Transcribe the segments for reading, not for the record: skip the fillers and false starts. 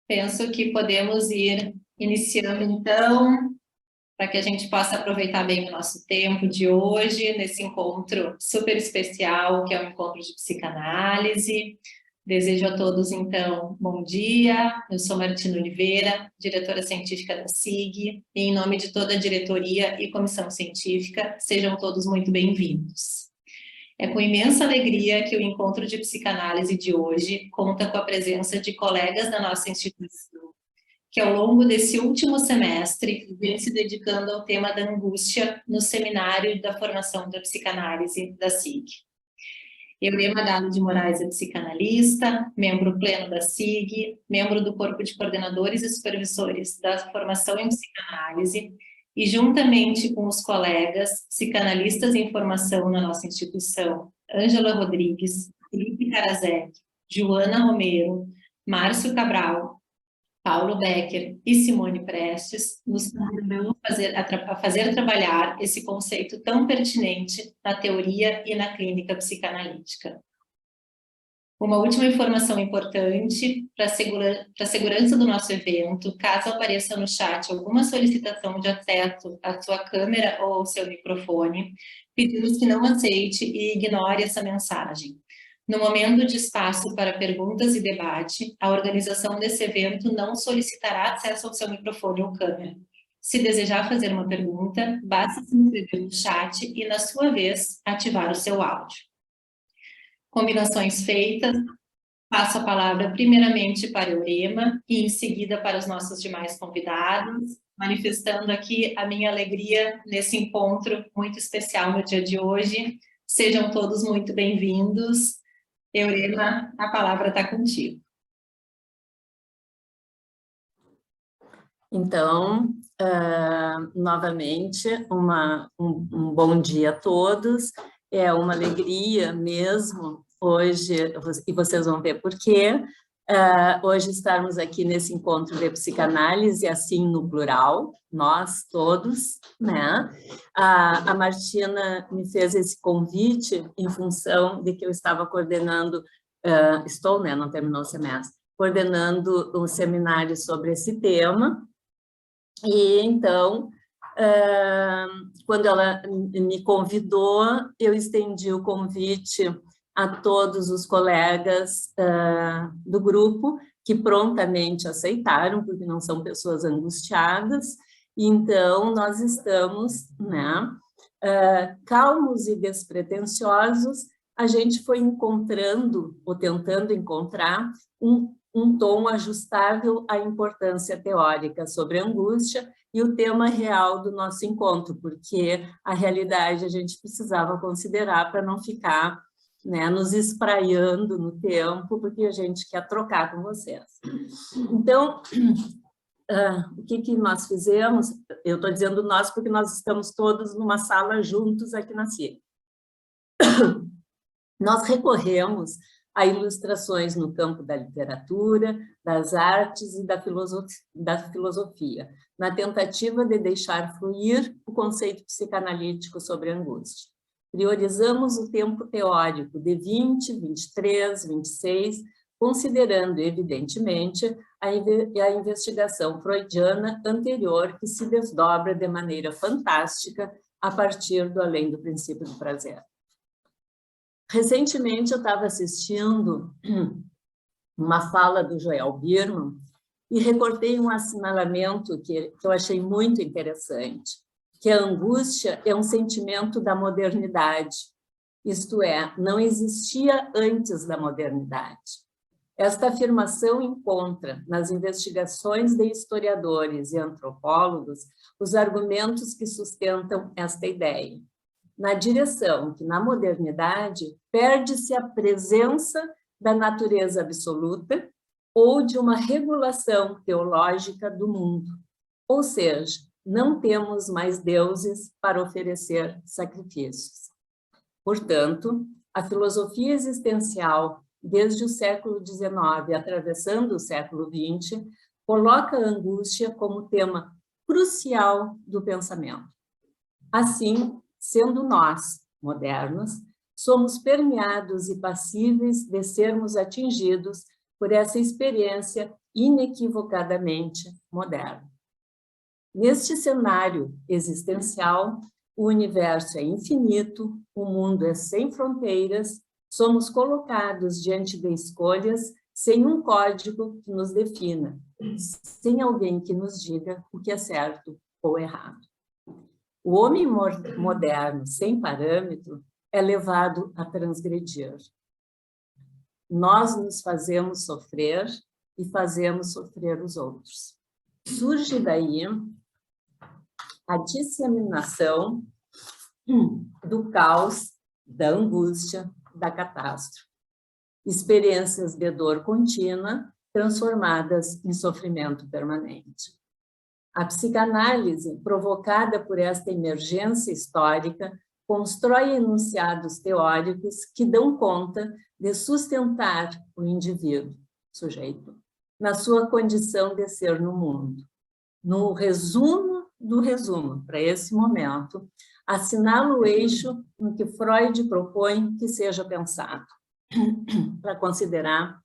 Penso que podemos ir iniciando, então, para que a gente possa aproveitar bem o nosso tempo de hoje, nesse encontro super especial, que é o encontro de psicanálise. Desejo a todos, então, bom dia. Eu sou Martina Oliveira, diretora científica da SIG, e em nome de toda a diretoria e comissão científica, sejam todos muito bem-vindos. É com imensa alegria que o encontro de psicanálise de hoje conta com a presença de colegas da nossa instituição, que ao longo desse último semestre vem se dedicando ao tema da angústia no seminário da formação da psicanálise da SIG. Eurema Galo de Moraes é psicanalista, membro pleno da SIG, membro do corpo de coordenadores e supervisores da formação em psicanálise, e juntamente com os colegas psicanalistas em formação na nossa instituição, Ângela Rodrigues, Felipe Karaszek, Joana Romero, Márcio Cabral, Paulo Becker e Simone Prestes, nos convidam a fazer trabalhar esse conceito tão pertinente na teoria e na clínica psicanalítica. Uma última informação importante para a segurança do nosso evento: caso apareça no chat alguma solicitação de acesso à sua câmera ou ao seu microfone, pedimos que não aceite e ignore essa mensagem. No momento de espaço para perguntas e debate, a organização desse evento não solicitará acesso ao seu microfone ou câmera. Se desejar fazer uma pergunta, basta se inscrever no chat e, na sua vez, ativar o seu áudio. Combinações feitas, passo a palavra primeiramente para Eurema e em seguida para os nossos demais convidados, manifestando aqui a minha alegria nesse encontro muito especial no dia de hoje. Sejam todos muito bem-vindos. Eurema, a palavra está contigo. Então, novamente, um bom dia a todos. É uma alegria mesmo hoje, e vocês vão ver por quê, hoje estarmos aqui nesse encontro de psicanálise, assim no plural, nós todos, né? A Martina me fez esse convite em função de que eu estava coordenando, estou, né, não terminou o semestre, coordenando um seminário sobre esse tema, e então, quando ela me convidou, eu estendi o convite a todos os colegas do grupo, que prontamente aceitaram, porque não são pessoas angustiadas. Então, nós estamos, né, calmos e despretensiosos. A gente foi encontrando, ou tentando encontrar, um tom ajustável à importância teórica sobre a angústia e o tema real do nosso encontro, porque a realidade a gente precisava considerar para não ficar, né, nos espraiando no tempo, porque a gente quer trocar com vocês. Então, o que nós fizemos? Eu estou dizendo nós porque nós estamos todos numa sala juntos aqui na CIE. Nós recorremos a ilustrações no campo da literatura, das artes e da filosofia, na tentativa de deixar fluir o conceito psicanalítico sobre a angústia. Priorizamos o tempo teórico de 20, 23, 26, considerando, evidentemente, a investigação freudiana anterior, que se desdobra de maneira fantástica a partir do além do princípio do prazer. Recentemente, eu estava assistindo uma fala do Joel Birman e recortei um assinalamento que eu achei muito interessante, que a angústia é um sentimento da modernidade, isto é, não existia antes da modernidade. Esta afirmação encontra, nas investigações de historiadores e antropólogos, os argumentos que sustentam esta ideia, na direção que, na modernidade, perde-se a presença da natureza absoluta ou de uma regulação teológica do mundo. Ou seja, não temos mais deuses para oferecer sacrifícios. Portanto, a filosofia existencial, desde o século XIX, atravessando o século XX, coloca a angústia como tema crucial do pensamento. Assim, sendo nós, modernos, somos permeados e passíveis de sermos atingidos por essa experiência inequivocadamente moderna. Neste cenário existencial, o universo é infinito, o mundo é sem fronteiras, somos colocados diante de escolhas sem um código que nos defina, sem alguém que nos diga o que é certo ou errado. O homem moderno, sem parâmetro, é levado a transgredir. Nós nos fazemos sofrer e fazemos sofrer os outros. Surge daí a disseminação do caos, da angústia, da catástrofe. Experiências de dor contínua transformadas em sofrimento permanente. A psicanálise, provocada por esta emergência histórica, constrói enunciados teóricos que dão conta de sustentar o indivíduo, sujeito, na sua condição de ser no mundo. No resumo do resumo, para esse momento, assinala o eixo no que Freud propõe que seja pensado, para considerar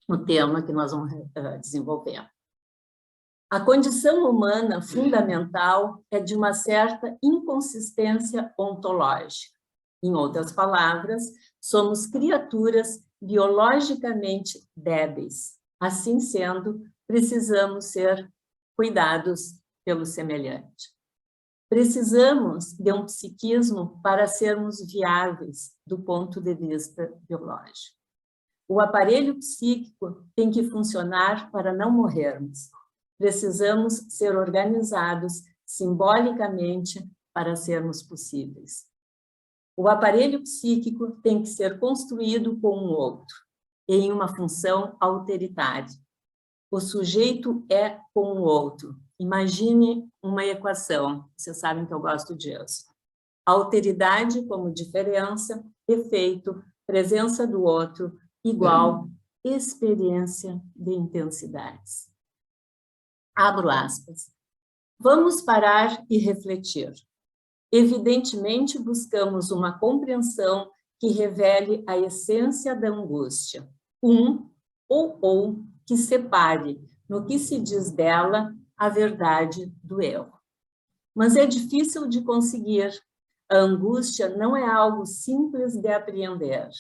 o tema que nós vamos desenvolver. A condição humana fundamental é de uma certa inconsistência ontológica. Em outras palavras, somos criaturas biologicamente débeis. Assim sendo, precisamos ser cuidados pelo semelhante. Precisamos de um psiquismo para sermos viáveis do ponto de vista biológico. O aparelho psíquico tem que funcionar para não morrermos. Precisamos ser organizados simbolicamente para sermos possíveis. O aparelho psíquico tem que ser construído com um outro, em uma função autoritária. O sujeito é com o outro. Imagine uma equação, vocês sabem que eu gosto disso. Alteridade como diferença, efeito, presença do outro, igual experiência de intensidades. Abro aspas. Vamos parar e refletir. Evidentemente, buscamos uma compreensão que revele a essência da angústia, ou que separe, no que se diz dela, a verdade do erro. Mas é difícil de conseguir. A angústia não é algo simples de apreender.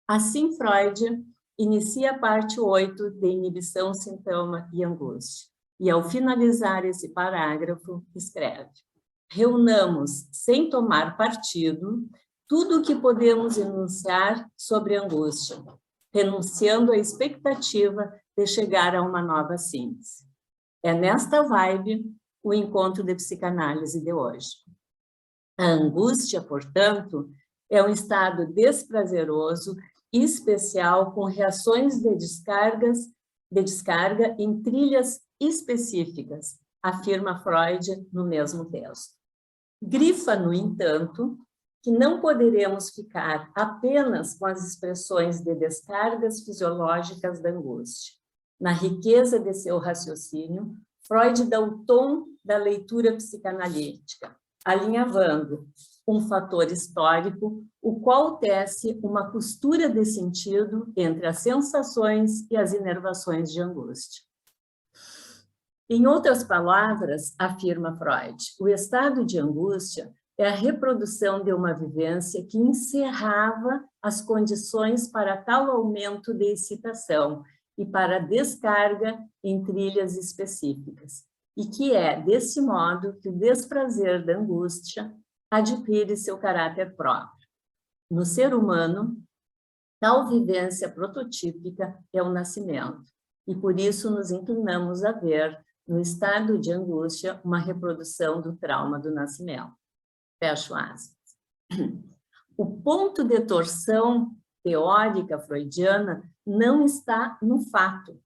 Assim, Freud inicia a parte 8 de Inibição, Sintoma e Angústia. E, ao finalizar esse parágrafo, escreve: reunamos, sem tomar partido, tudo o que podemos enunciar sobre angústia, renunciando à expectativa de chegar a uma nova síntese. É nesta vibe o encontro de psicanálise de hoje. A angústia, portanto, é um estado desprazeroso e especial com reações de descarga em trilhas específicas, afirma Freud no mesmo texto. Grifa, no entanto, que não poderemos ficar apenas com as expressões de descargas fisiológicas da angústia. Na riqueza de seu raciocínio, Freud dá o tom da leitura psicanalítica, alinhavando um fator histórico, o qual tece uma costura de sentido entre as sensações e as inervações de angústia. Em outras palavras, afirma Freud, o estado de angústia é a reprodução de uma vivência que encerrava as condições para tal aumento de excitação e para descarga em trilhas específicas, e que é desse modo que o desprazer da angústia adquire seu caráter próprio. No ser humano, tal vivência prototípica é o nascimento, e por isso nos inclinamos a ver no estado de angústia uma reprodução do trauma do nascimento. Fecho aspas. O ponto de torção teórica freudiana não está no fato,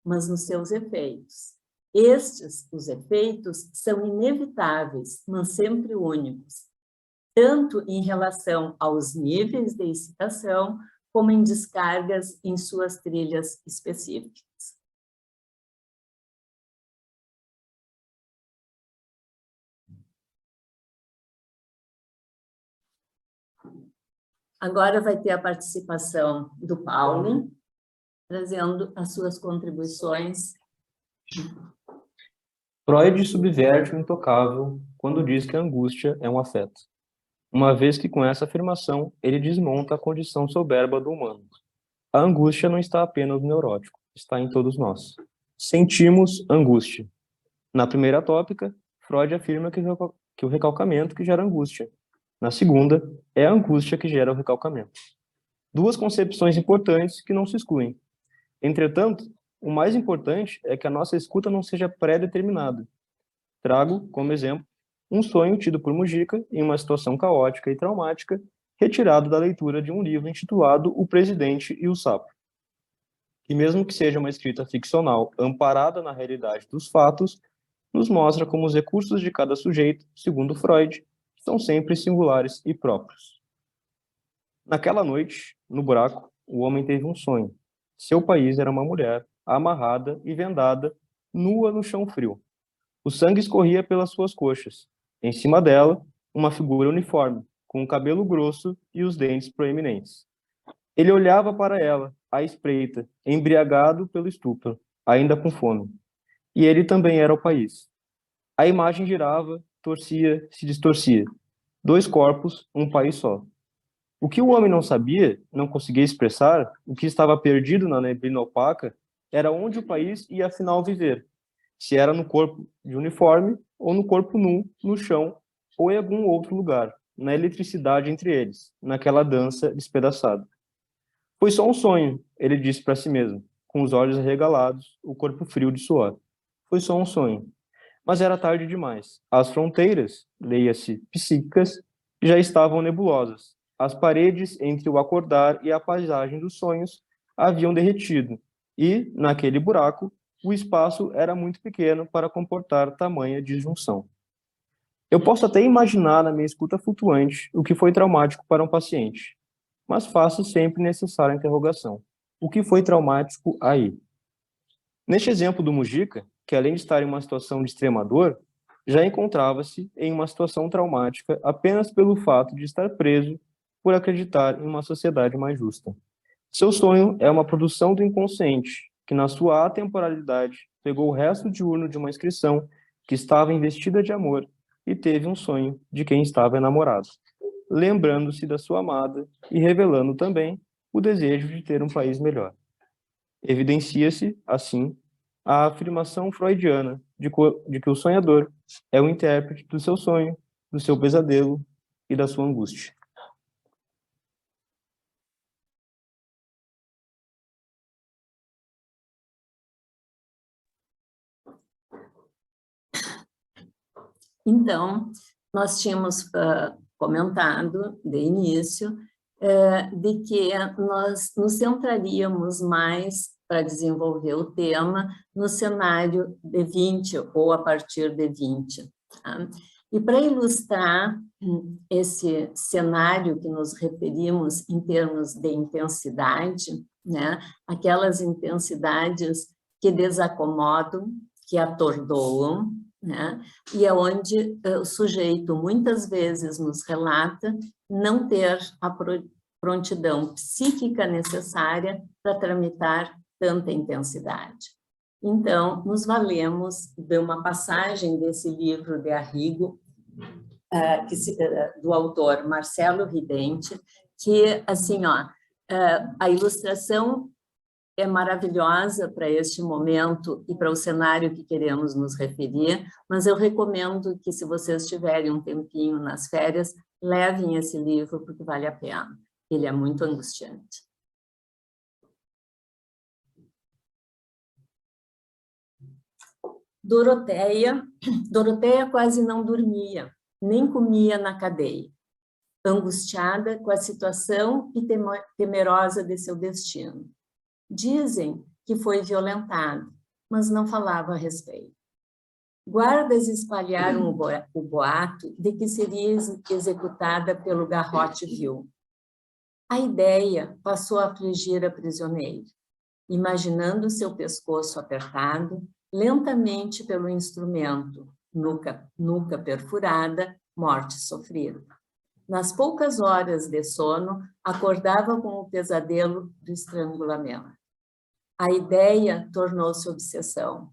mas nos seus efeitos. Estes, os efeitos, são inevitáveis, mas sempre únicos, tanto em relação aos níveis de excitação, como em descargas em suas trilhas específicas. Agora vai ter a participação do Paulo, trazendo as suas contribuições. Freud subverte o intocável quando diz que a angústia é um afeto, uma vez que com essa afirmação ele desmonta a condição soberba do humano. A angústia não está apenas no neurótico, está em todos nós. Sentimos angústia. Na primeira tópica, Freud afirma que o recalcamento que gera angústia. Na segunda, é a angústia que gera o recalcamento. Duas concepções importantes que não se excluem. Entretanto, o mais importante é que a nossa escuta não seja pré-determinada. Trago, como exemplo, um sonho tido por Mujica em uma situação caótica e traumática, retirado da leitura de um livro intitulado O Presidente e o Sapo. Que mesmo que seja uma escrita ficcional amparada na realidade dos fatos, nos mostra como os recursos de cada sujeito, segundo Freud, são sempre singulares e próprios. Naquela noite, no buraco, o homem teve um sonho. Seu país era uma mulher, amarrada e vendada, nua no chão frio. O sangue escorria pelas suas coxas. Em cima dela, uma figura uniforme, com o cabelo grosso e os dentes proeminentes. Ele olhava para ela, à espreita, embriagado pelo estupro, ainda com fome. E ele também era o país. A imagem girava, torcia, se distorcia. Dois corpos, um país só. O que o homem não sabia, não conseguia expressar, o que estava perdido na neblina opaca, era onde o país ia afinal viver. Se era no corpo de uniforme, ou no corpo nu, no chão, ou em algum outro lugar, na eletricidade entre eles, naquela dança despedaçada. Foi só um sonho, ele disse para si mesmo, com os olhos arregalados, o corpo frio de suor. Foi só um sonho. Mas era tarde demais. As fronteiras, leia-se psíquicas, já estavam nebulosas. As paredes entre o acordar e a paisagem dos sonhos haviam derretido, e, naquele buraco, o espaço era muito pequeno para comportar tamanha disjunção. Eu posso até imaginar na minha escuta flutuante o que foi traumático para um paciente, mas faço sempre necessária a interrogação. O que foi traumático aí? Neste exemplo do Mujica, que além de estar em uma situação de extrema dor, já encontrava-se em uma situação traumática apenas pelo fato de estar preso por acreditar em uma sociedade mais justa. Seu sonho é uma produção do inconsciente, que na sua atemporalidade pegou o resto diurno de uma inscrição que estava investida de amor e teve um sonho de quem estava enamorado, lembrando-se da sua amada e revelando também o desejo de ter um país melhor. Evidencia-se, assim, a afirmação freudiana de que o sonhador é o intérprete do seu sonho, do seu pesadelo e da sua angústia. Então, nós tínhamos comentado de início de que nós nos centraríamos mais para desenvolver o tema no cenário de 20 ou a partir de 20. Tá? E para ilustrar esse cenário que nos referimos em termos de intensidade, né? Aquelas intensidades que desacomodam, que atordoam, né? E é onde o sujeito muitas vezes nos relata não ter a prontidão psíquica necessária para tramitar tanta intensidade. Então, nos valemos de uma passagem desse livro de Arrigo, do autor Marcelo Ridente, que, assim, ó, a ilustração é maravilhosa para este momento e para o cenário que queremos nos referir, mas eu recomendo que, se vocês tiverem um tempinho nas férias, levem esse livro, porque vale a pena. Ele é muito angustiante. Doroteia quase não dormia, nem comia na cadeia, angustiada com a situação e temerosa de seu destino. Dizem que foi violentada, mas não falava a respeito. Guardas espalharam o boato de que seria executada pelo garrote vil. A ideia passou a afligir a prisioneira, imaginando seu pescoço apertado lentamente pelo instrumento, nuca perfurada, morte sofrida. Nas poucas horas de sono, acordava com o pesadelo do estrangulamento. A ideia tornou-se obsessão.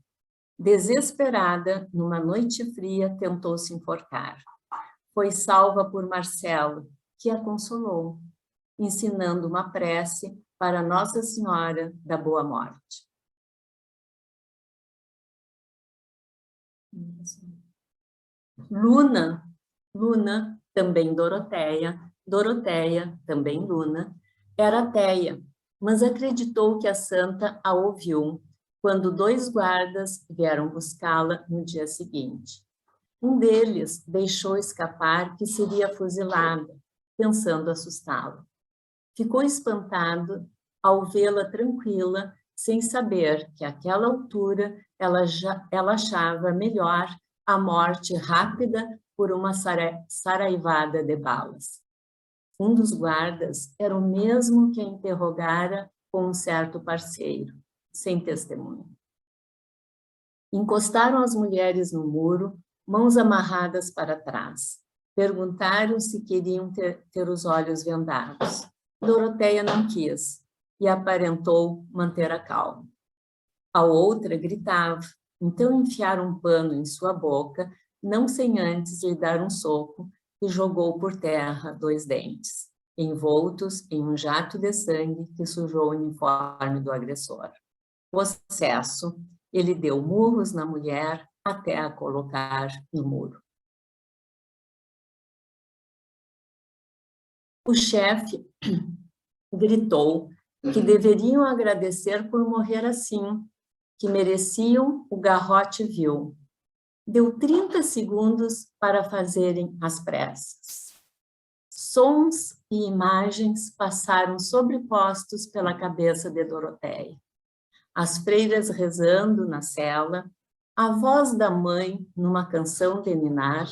Desesperada, numa noite fria, tentou se enforcar. Foi salva por Marcelo, que a consolou, ensinando uma prece para Nossa Senhora da Boa Morte. Luna, também Doroteia, Doroteia, também Luna, era ateia, mas acreditou que a santa a ouviu quando 2 guardas vieram buscá-la no dia seguinte. Um deles deixou escapar que seria fuzilada, pensando assustá-la. Ficou espantado ao vê-la tranquila, sem saber que àquela altura ela achava melhor a morte rápida por uma saraivada de balas. Um dos guardas era o mesmo que a interrogara com um certo parceiro, sem testemunha. Encostaram as mulheres no muro, mãos amarradas para trás. Perguntaram se queriam ter os olhos vendados. Doroteia não quis e aparentou manter a calma. A outra gritava, então enfiaram um pano em sua boca, não sem antes lhe dar um soco, e jogou por terra 2 dentes, envoltos em um jato de sangue que sujou o uniforme do agressor. Possesso, ele deu murros na mulher até a colocar no muro. O chefe gritou que deveriam agradecer por morrer assim, que mereciam o garrote vil. Deu 30 segundos para fazerem as preces. Sons e imagens passaram sobrepostos pela cabeça de Doroteia. As freiras rezando na cela, a voz da mãe numa canção de ninar,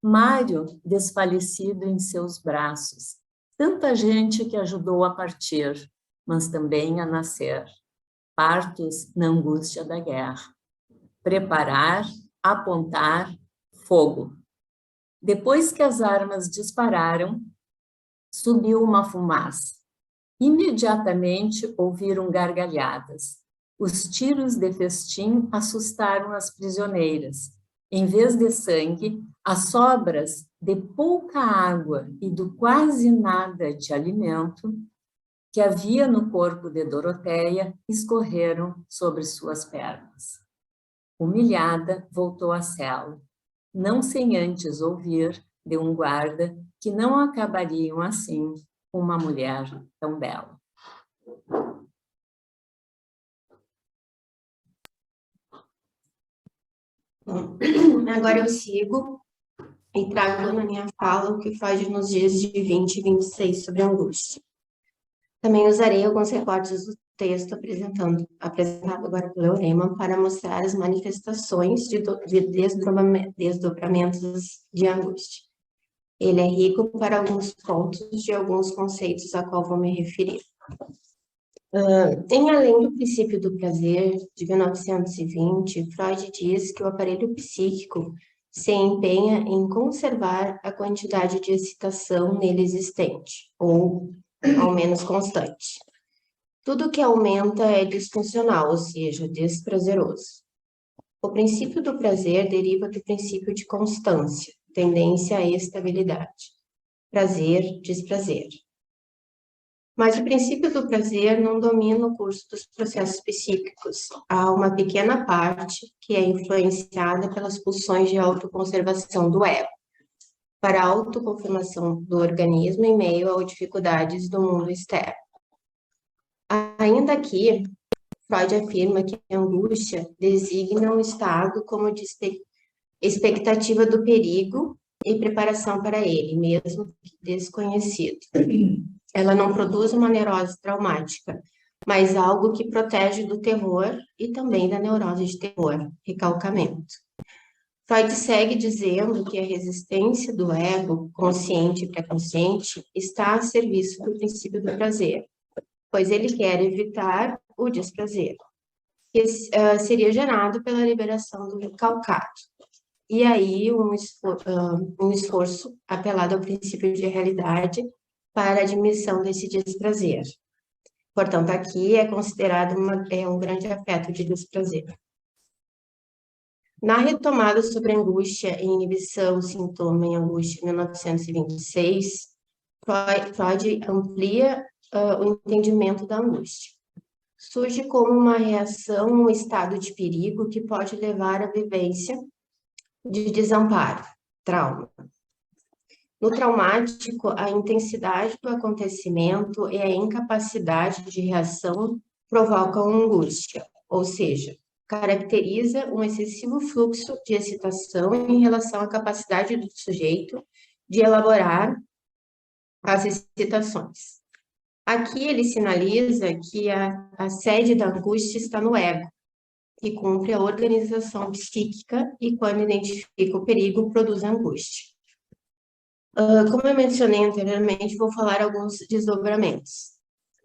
Mário desfalecido em seus braços, tanta gente que ajudou a partir, mas também a nascer. Partos na angústia da guerra. Preparar, apontar, fogo. Depois que as armas dispararam, subiu uma fumaça. Imediatamente ouviram gargalhadas. Os tiros de festim assustaram as prisioneiras. Em vez de sangue, as sobras de pouca água e do quase nada de alimento que havia no corpo de Doroteia escorreram sobre suas pernas. Humilhada, voltou à cela, não sem antes ouvir de um guarda que não acabariam assim com uma mulher tão bela. Agora eu sigo e trago na minha fala o que Freud nos dias de 20 e 26 sobre a angústia. Também usarei alguns recortes do texto apresentado agora pelo Eurema para mostrar as manifestações de desdobramentos de angústia. Ele é rico para alguns pontos de alguns conceitos a qual vou me referir. Em Além do Princípio do Prazer, de 1920, Freud diz que o aparelho psíquico se empenha em conservar a quantidade de excitação nele existente, ou ao menos constante. Tudo que aumenta é disfuncional, ou seja, desprazeroso. O princípio do prazer deriva do princípio de constância, tendência à estabilidade. Prazer, desprazer. Mas o princípio do prazer não domina o curso dos processos psíquicos. Há uma pequena parte que é influenciada pelas pulsões de autoconservação do ego, para a autoconformação do organismo em meio a dificuldades do mundo externo. Ainda aqui, Freud afirma que a angústia designa um estado como de expectativa do perigo e preparação para ele, mesmo que desconhecido. Ela não produz uma neurose traumática, mas algo que protege do terror e também da neurose de terror, recalcamento. Freud segue dizendo que a resistência do ego, consciente e pré-consciente, está a serviço do princípio do prazer, pois ele quer evitar o desprazer, que seria gerado pela liberação do recalcado. E aí um esforço apelado ao princípio de realidade para a admissão desse desprazer. Portanto, aqui é considerado um grande afeto de desprazer. Na retomada sobre angústia e inibição, sintoma em angústia, em 1926, Freud amplia o entendimento da angústia. Surge como uma reação a um estado de perigo que pode levar à vivência de desamparo, trauma. No traumático, a intensidade do acontecimento e a incapacidade de reação provocam angústia, ou seja, caracteriza um excessivo fluxo de excitação em relação à capacidade do sujeito de elaborar as excitações. Aqui ele sinaliza que a sede da angústia está no ego, que cumpre a organização psíquica e, quando identifica o perigo, produz angústia. Como eu mencionei anteriormente, vou falar alguns desdobramentos.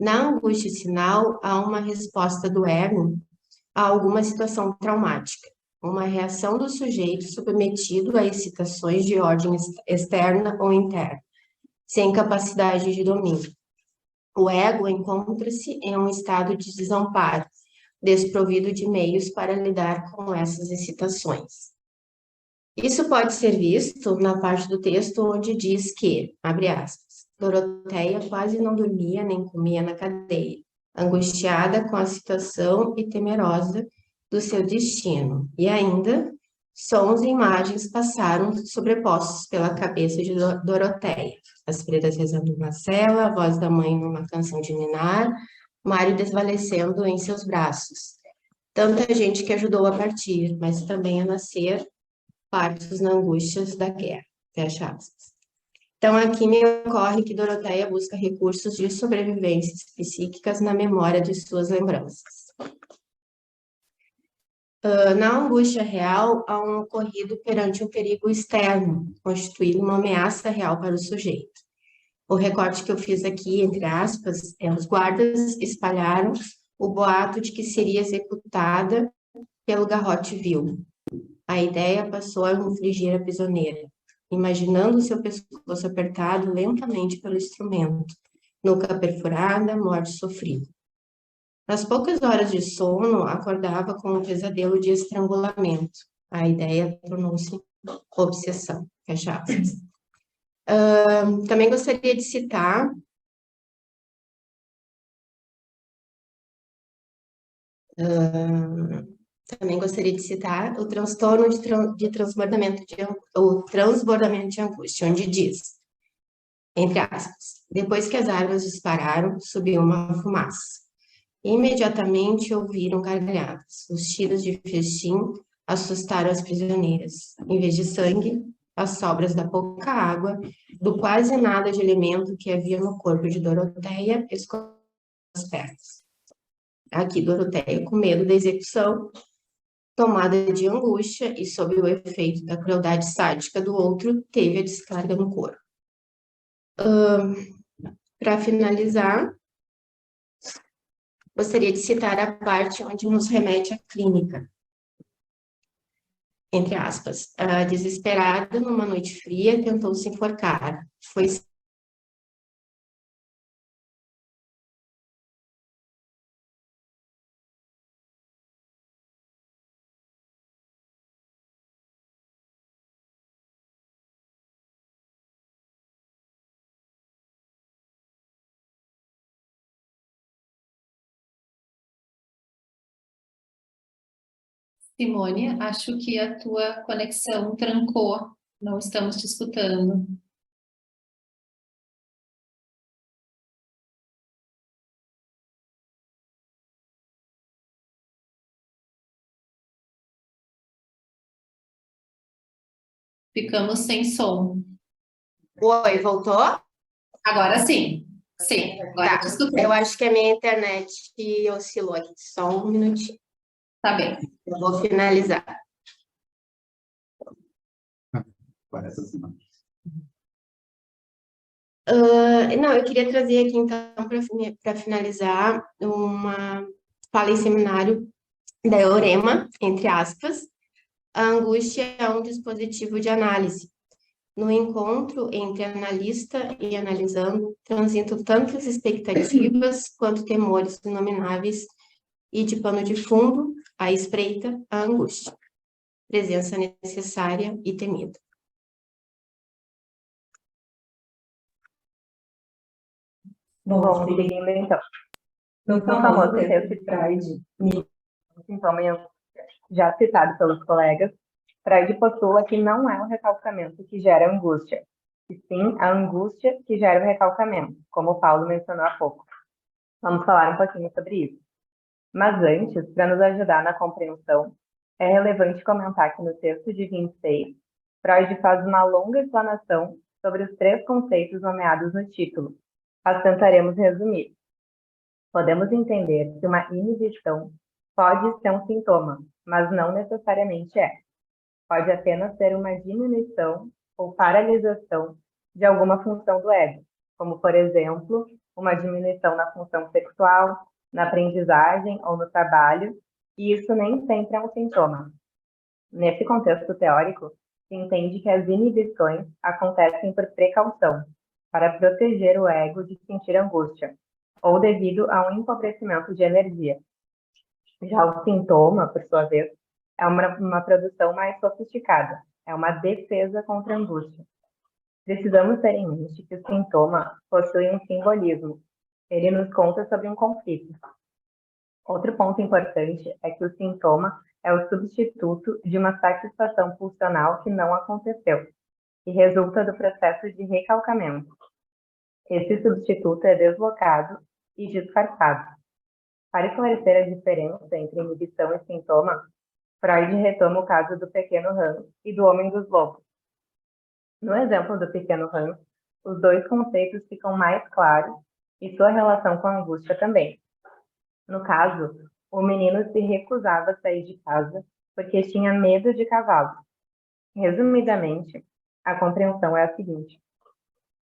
Na angústia sinal, há uma resposta do ego a alguma situação traumática, uma reação do sujeito submetido a excitações de ordem externa ou interna, sem capacidade de domínio. O ego encontra-se em um estado de desamparo, desprovido de meios para lidar com essas excitações. Isso pode ser visto na parte do texto onde diz que, abre aspas, Doroteia quase não dormia nem comia na cadeia, angustiada com a situação e temerosa do seu destino. E ainda, sons e imagens passaram sobrepostos pela cabeça de Doroteia. As freiras rezando numa cela, a voz da mãe numa canção de ninar, Mário desvalecendo em seus braços. Tanta gente que ajudou a partir, mas também a nascer, partos na angústias da guerra. Fecha aspas. Então, aqui me ocorre que Doroteia busca recursos de sobrevivências psíquicas na memória de suas lembranças. Na angústia real, há um ocorrido perante um perigo externo, constituindo uma ameaça real para o sujeito. O recorte que eu fiz aqui, entre aspas, os guardas espalharam o boato de que seria executada pelo garrote vil. A ideia passou a infligir a prisioneira, imaginando seu pescoço apertado lentamente pelo instrumento, nuca perfurada, morte sofrida. Nas poucas horas de sono, acordava com um pesadelo de estrangulamento. A ideia tornou-se obsessão. Fecha aspas. Também gostaria de citar o transtorno de transbordamento de angústia, onde diz, entre aspas, depois que as armas dispararam, subiu uma fumaça. Imediatamente ouviram gargalhadas. Os tiros de festim assustaram as prisioneiras. Em vez de sangue, as sobras da pouca água, do quase nada de alimento que havia no corpo de Doroteia, escorreram as pernas. Aqui, Doroteia, com medo da execução, tomada de angústia e sob o efeito da crueldade sádica do outro, teve a descarga no corpo. Para finalizar, gostaria de citar a parte onde nos remete à clínica. Entre aspas, desesperada, numa noite fria, tentou se enforcar. Foi Simone, acho que a tua conexão trancou, não estamos te escutando. Ficamos sem som. Oi, voltou? Agora sim. Sim, agora Tá. te escutei. Eu acho que a minha internet oscilou aqui, só um minutinho. Tá bem. Eu vou finalizar. Parece assim. Não, eu queria trazer aqui, então, para finalizar, uma fala em seminário da Eurema, entre aspas. A angústia é um dispositivo de análise. No encontro entre analista e analisando, transitam tanto as expectativas quanto temores inomináveis e de pano de fundo, a espreita, a angústia, presença necessária e temida. Bom, seguindo então. No famoso texto de Freud, sintoma e angústia, já citado pelos colegas, Freud postula que não é o recalcamento que gera angústia, e sim a angústia que gera o recalcamento, como o Paulo mencionou há pouco. Vamos falar um pouquinho sobre isso. Mas antes, para nos ajudar na compreensão, é relevante comentar que no texto de 26, Freud faz uma longa explanação sobre os 3 conceitos nomeados no título. As tentaremos resumir. Podemos entender que uma inibição pode ser um sintoma, mas não necessariamente é. Pode apenas ser uma diminuição ou paralisação de alguma função do ego, como, por exemplo, uma diminuição na função sexual, na aprendizagem ou no trabalho, e isso nem sempre é um sintoma. Nesse contexto teórico, se entende que as inibições acontecem por precaução, para proteger o ego de sentir angústia, ou devido a um empobrecimento de energia. Já o sintoma, por sua vez, é uma produção mais sofisticada, é uma defesa contra a angústia. Precisamos ter em mente que o sintoma possui um simbolismo. Ele nos conta sobre um conflito. Outro ponto importante é que o sintoma é o substituto de uma satisfação pulsional que não aconteceu, que resulta do processo de recalcamento. Esse substituto é deslocado e disfarçado. Para esclarecer a diferença entre inibição e sintoma, Freud retoma o caso do pequeno Hans e do homem dos lobos. No exemplo do pequeno Hans, os 2 conceitos ficam mais claros e sua relação com a angústia também. No caso, o menino se recusava a sair de casa porque tinha medo de cavalos. Resumidamente, a compreensão é a seguinte: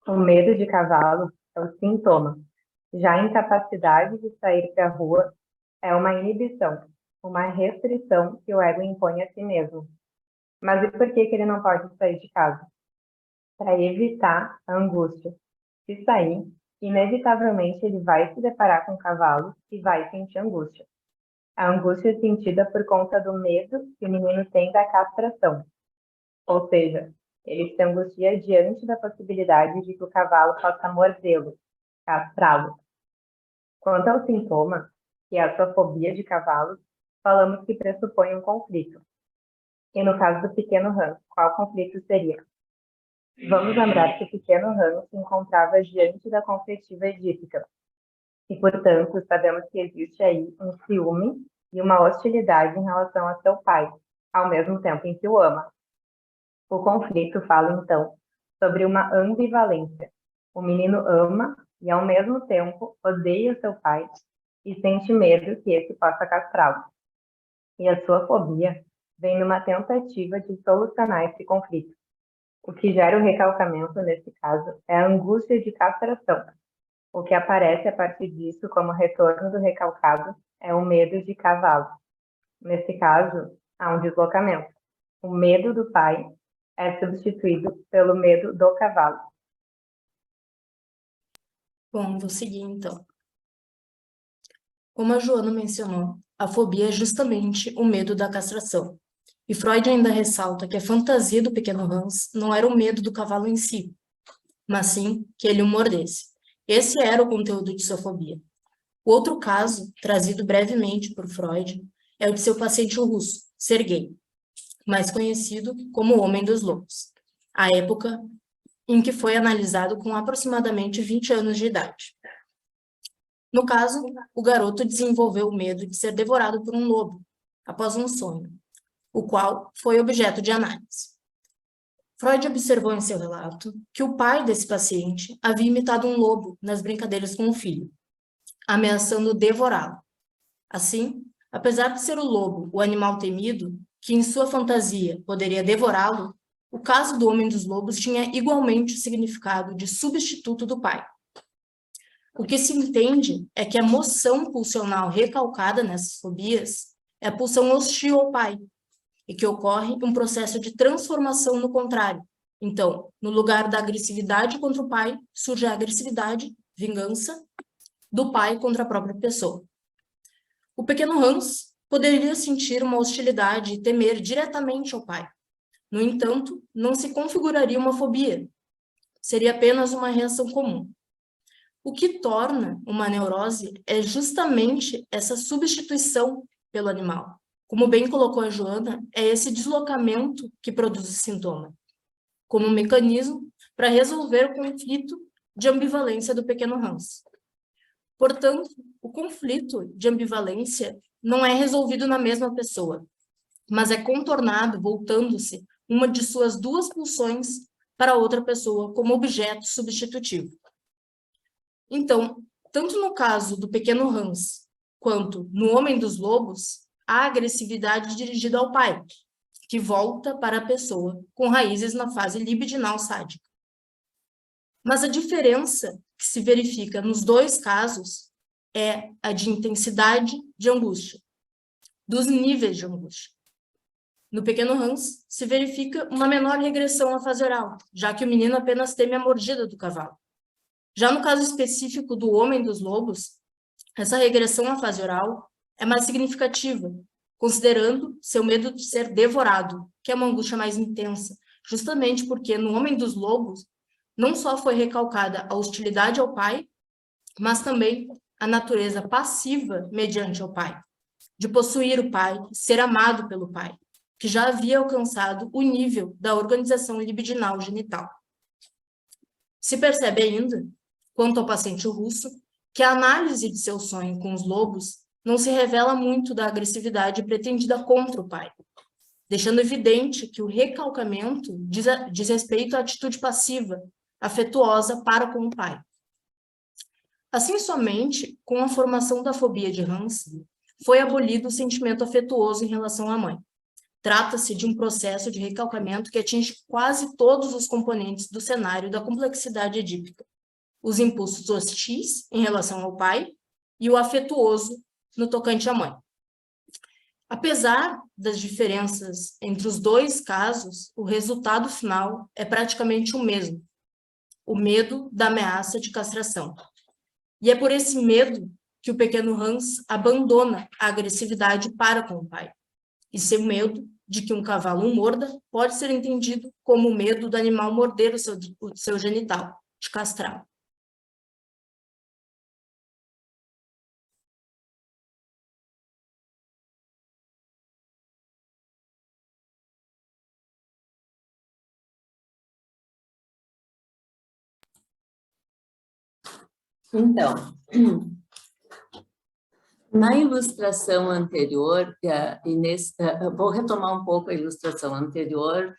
o medo de cavalos é o sintoma, já a incapacidade de sair para a rua é uma inibição, uma restrição que o ego impõe a si mesmo. Mas e por que ele não pode sair de casa? Para evitar a angústia. Se sair, inevitavelmente ele vai se deparar com o cavalo e vai sentir angústia. A angústia é sentida por conta do medo que o menino tem da castração. Ou seja, ele se angustia diante da possibilidade de que o cavalo possa mordê-lo, castrá-lo. Quanto ao sintoma, que é a sua fobia de cavalos, falamos que pressupõe um conflito. E no caso do pequeno Hans, qual conflito seria? Vamos lembrar que o pequeno Hans se encontrava diante da conflitiva edípica. E, portanto, sabemos que existe aí um ciúme e uma hostilidade em relação a seu pai, ao mesmo tempo em que o ama. O conflito fala, então, sobre uma ambivalência. O menino ama e, ao mesmo tempo, odeia seu pai e sente medo que esse possa castrá-lo. E a sua fobia vem numa tentativa de solucionar esse conflito. O que gera o recalcamento, nesse caso, é a angústia de castração. O que aparece a partir disso como retorno do recalcado é o medo de cavalo. Nesse caso, há um deslocamento. O medo do pai é substituído pelo medo do cavalo. Bom, vou seguir então. Como a Joana mencionou, a fobia é justamente o medo da castração. E Freud ainda ressalta que a fantasia do pequeno Hans não era o medo do cavalo em si, mas sim que ele o mordesse. Esse era o conteúdo de sua fobia. O outro caso, trazido brevemente por Freud, é o de seu paciente russo, Sergei, mais conhecido como o Homem dos Lobos, a época em que foi analisado com aproximadamente 20 anos de idade. No caso, o garoto desenvolveu o medo de ser devorado por um lobo, após um sonho, o qual foi objeto de análise. Freud observou em seu relato que o pai desse paciente havia imitado um lobo nas brincadeiras com o filho, ameaçando devorá-lo. Assim, apesar de ser o lobo o animal temido, que em sua fantasia poderia devorá-lo, o caso do Homem dos Lobos tinha igualmente o significado de substituto do pai. O que se entende é que a moção pulsional recalcada nessas fobias é a pulsão hostil ao pai, e que ocorre um processo de transformação no contrário, Então, no lugar da agressividade contra o pai, surge a agressividade, vingança, do pai contra a própria pessoa. O pequeno Hans poderia sentir uma hostilidade e temer diretamente ao pai. No entanto, não se configuraria uma fobia. Seria apenas uma reação comum. O que torna uma neurose é justamente essa substituição pelo animal. Como bem colocou a Joana, é esse deslocamento que produz o sintoma, como um mecanismo para resolver o conflito de ambivalência do pequeno Hans. Portanto, o conflito de ambivalência não é resolvido na mesma pessoa, mas é contornado voltando-se uma de suas duas pulsões para outra pessoa como objeto substitutivo. Então, tanto no caso do pequeno Hans, quanto no Homem dos Lobos, há agressividade dirigida ao pai, que volta para a pessoa, com raízes na fase libidinal sádica. Mas a diferença que se verifica nos dois casos é a de intensidade de angústia, dos níveis de angústia. No pequeno Hans, se verifica uma menor regressão à fase oral, já que o menino apenas teme a mordida do cavalo. Já no caso específico do Homem dos Lobos, essa regressão à fase oral é mais significativa, considerando seu medo de ser devorado, que é uma angústia mais intensa, justamente porque no Homem dos Lobos não só foi recalcada a hostilidade ao pai, mas também a natureza passiva mediante ao pai, de possuir o pai, ser amado pelo pai, que já havia alcançado o nível da organização libidinal genital. Se percebe ainda, quanto ao paciente russo, que a análise de seu sonho com os lobos não se revela muito da agressividade pretendida contra o pai, deixando evidente que o recalcamento diz respeito à atitude passiva, afetuosa para com o pai. Assim, somente com a formação da fobia de Hans, foi abolido o sentimento afetuoso em relação à mãe. Trata-se de um processo de recalcamento que atinge quase todos os componentes do cenário da complexidade edípica. Os impulsos hostis em relação ao pai e o afetuoso no tocante à mãe. Apesar das diferenças entre os dois casos, o resultado final é praticamente o mesmo: o medo da ameaça de castração. E é por esse medo que o pequeno Hans abandona a agressividade para com o pai. E seu medo de que um cavalo o morda pode ser entendido como o medo do animal morder o seu genital, de castrá-lo. Então, na ilustração anterior, vou retomar um pouco a ilustração anterior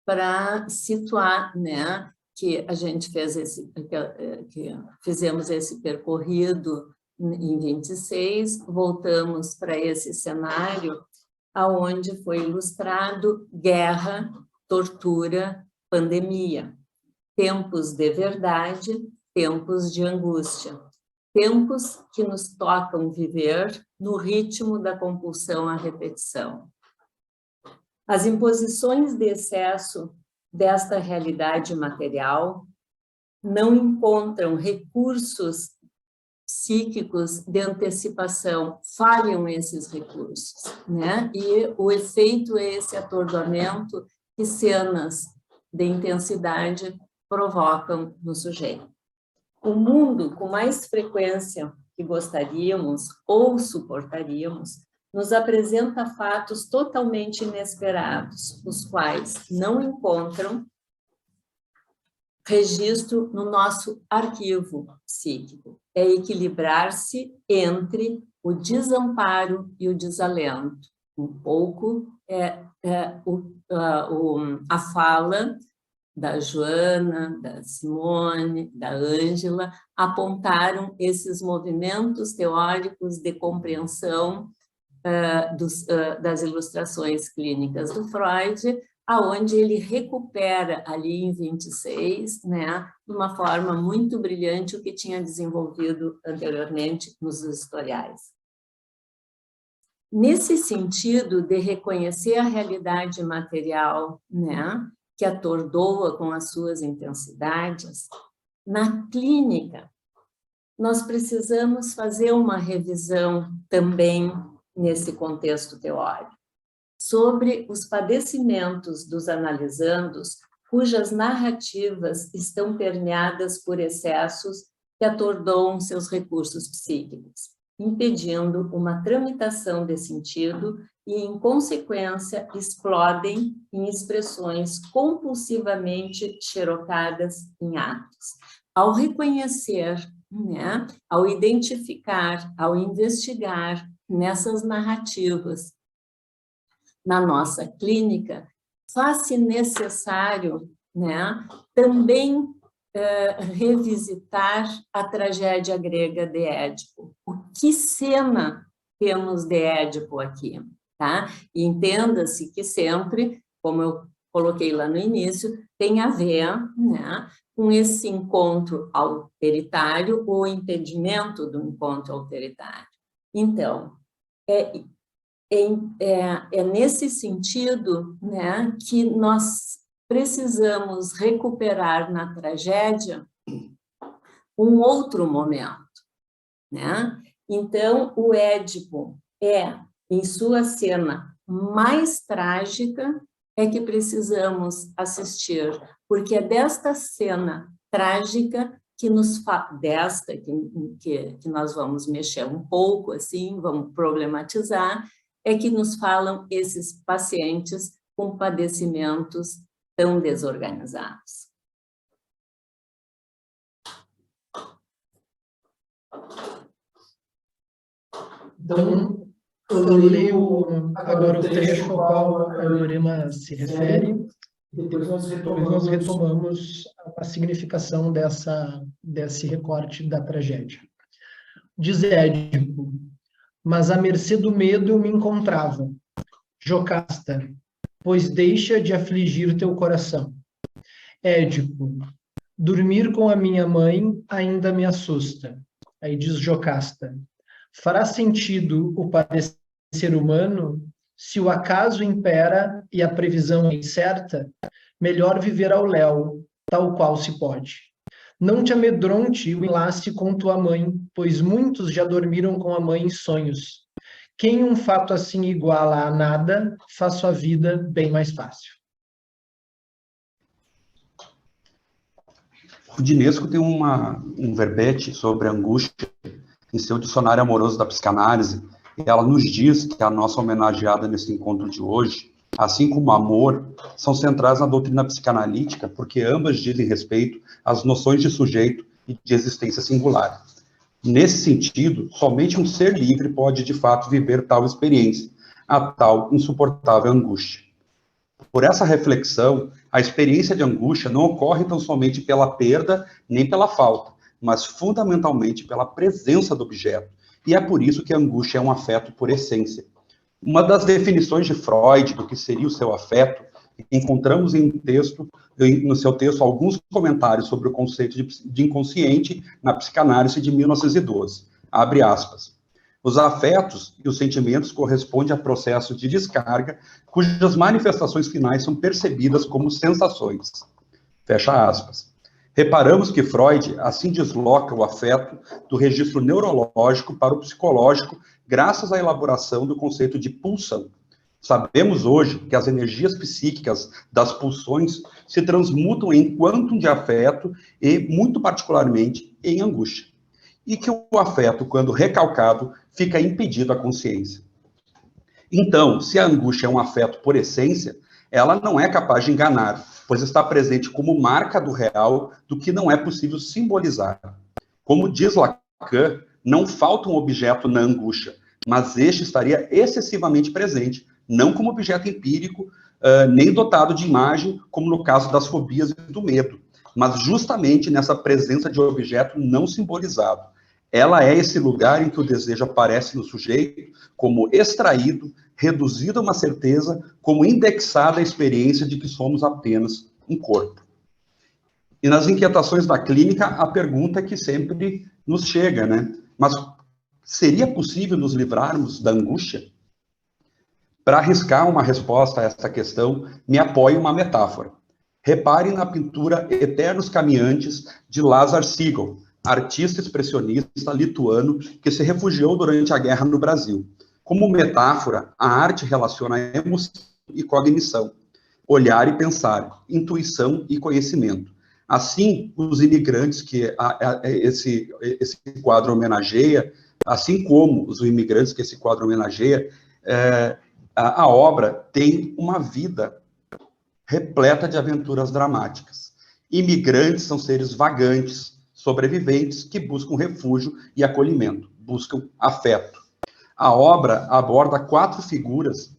para situar, né, que a gente fizemos esse percorrido em 26, voltamos para esse cenário aonde foi ilustrado guerra, tortura, pandemia, tempos de verdade, tempos de angústia, tempos que nos tocam viver no ritmo da compulsão à repetição. As imposições de excesso desta realidade material não encontram recursos psíquicos de antecipação, falham esses recursos, né? E o efeito é esse atordoamento que cenas de intensidade provocam no sujeito. O mundo, com mais frequência que gostaríamos ou suportaríamos, nos apresenta fatos totalmente inesperados, os quais não encontram registro no nosso arquivo psíquico. É equilibrar-se entre o desamparo e o desalento. Um pouco a fala da Joana, da Simone, da Ângela, apontaram esses movimentos teóricos de compreensão das ilustrações clínicas do Freud, aonde ele recupera ali em 26, né, de uma forma muito brilhante o que tinha desenvolvido anteriormente nos historiais. Nesse sentido de reconhecer a realidade material, né, que atordoa com as suas intensidades, na clínica, nós precisamos fazer uma revisão também nesse contexto teórico, sobre os padecimentos dos analisandos cujas narrativas estão permeadas por excessos que atordoam seus recursos psíquicos, impedindo uma tramitação de sentido e, em consequência, explodem em expressões compulsivamente xerocadas em atos. Ao reconhecer, né, ao identificar, ao investigar nessas narrativas na nossa clínica, faz-se necessário, né, também revisitar a tragédia grega de Édipo. O que cena temos de Édipo aqui? Tá? E entenda-se que sempre, como eu coloquei lá no início, tem a ver, né, com esse encontro autoritário ou impedimento do encontro autoritário. Então, é nesse sentido, né, que nós precisamos recuperar na tragédia um outro momento, né? Então, o Édipo em sua cena mais trágica, é que precisamos assistir, porque é desta cena trágica que nos que nós vamos mexer um pouco, assim, vamos problematizar, é que nos falam esses pacientes com padecimentos tão desorganizados. Então, eu leio agora o trecho ao qual a Lorena se refere, e depois nós retomamos a significação desse recorte da tragédia. Diz Édipo: mas à mercê do medo eu me encontrava, Jocasta, pois deixa de afligir teu coração. Édipo: dormir com a minha mãe ainda me assusta. Aí diz Jocasta: fará sentido o padecer humano se o acaso impera e a previsão é incerta? Melhor viver ao léu, tal qual se pode. Não te amedronte o enlace com tua mãe, pois muitos já dormiram com a mãe em sonhos. Quem um fato assim iguala a nada, faz sua vida bem mais fácil. O Dinesco tem um verbete sobre a angústia em seu dicionário amoroso da psicanálise, e ela nos diz que a nossa homenageada nesse encontro de hoje, assim como o amor, são centrais na doutrina psicanalítica, porque ambas dizem respeito às noções de sujeito e de existência singular. Nesse sentido, somente um ser livre pode, de fato, viver tal experiência, a tal insuportável angústia. Por essa reflexão, a experiência de angústia não ocorre tão somente pela perda, nem pela falta, mas fundamentalmente pela presença do objeto. E é por isso que a angústia é um afeto por essência. Uma das definições de Freud do que seria o seu afeto, encontramos no seu texto alguns comentários sobre o conceito de inconsciente na psicanálise de 1912. Abre aspas. Os afetos e os sentimentos correspondem a processos de descarga cujas manifestações finais são percebidas como sensações. Fecha aspas. Reparamos que Freud assim desloca o afeto do registro neurológico para o psicológico graças à elaboração do conceito de pulsão. Sabemos hoje que as energias psíquicas das pulsões se transmutam em quantum de afeto e, muito particularmente, em angústia. E que o afeto, quando recalcado, fica impedido à consciência. Então, se a angústia é um afeto por essência, ela não é capaz de enganar, pois está presente como marca do real do que não é possível simbolizar. Como diz Lacan, não falta um objeto na angústia, mas este estaria excessivamente presente, não como objeto empírico, nem dotado de imagem, como no caso das fobias e do medo, mas justamente nessa presença de objeto não simbolizado. Ela é esse lugar em que o desejo aparece no sujeito como extraído, reduzido a uma certeza, como indexada à experiência de que somos apenas um corpo. E nas inquietações da clínica, a pergunta que sempre nos chega, né? Mas seria possível nos livrarmos da angústia? Para arriscar uma resposta a essa questão, me apoio em uma metáfora. Reparem na pintura Eternos Caminhantes, de Lazar Segal, artista expressionista lituano que se refugiou durante a guerra no Brasil. Como metáfora, a arte relaciona emoção e cognição, olhar e pensar, intuição e conhecimento. Assim, os imigrantes que esse quadro homenageia, assim como os imigrantes que esse quadro homenageia, a obra tem uma vida repleta de aventuras dramáticas. Imigrantes são seres vagantes, sobreviventes, que buscam refúgio e acolhimento, buscam afeto. A obra aborda 4 figuras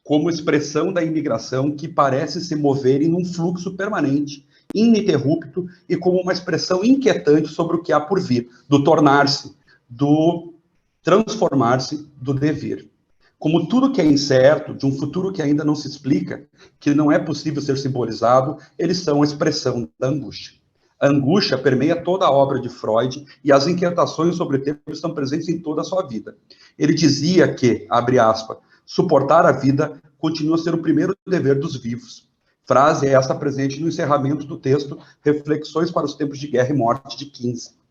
como expressão da imigração que parece se moverem num fluxo permanente, ininterrupto e como uma expressão inquietante sobre o que há por vir, do tornar-se, do transformar-se, do devir. Como tudo que é incerto, de um futuro que ainda não se explica, que não é possível ser simbolizado, eles são a expressão da angústia. A angústia permeia toda a obra de Freud e as inquietações sobre o tempo estão presentes em toda a sua vida. Ele dizia que, abre aspas, suportar a vida continua a ser o primeiro dever dos vivos. Frase essa presente no encerramento do texto Reflexões para os Tempos de Guerra e Morte, de 15.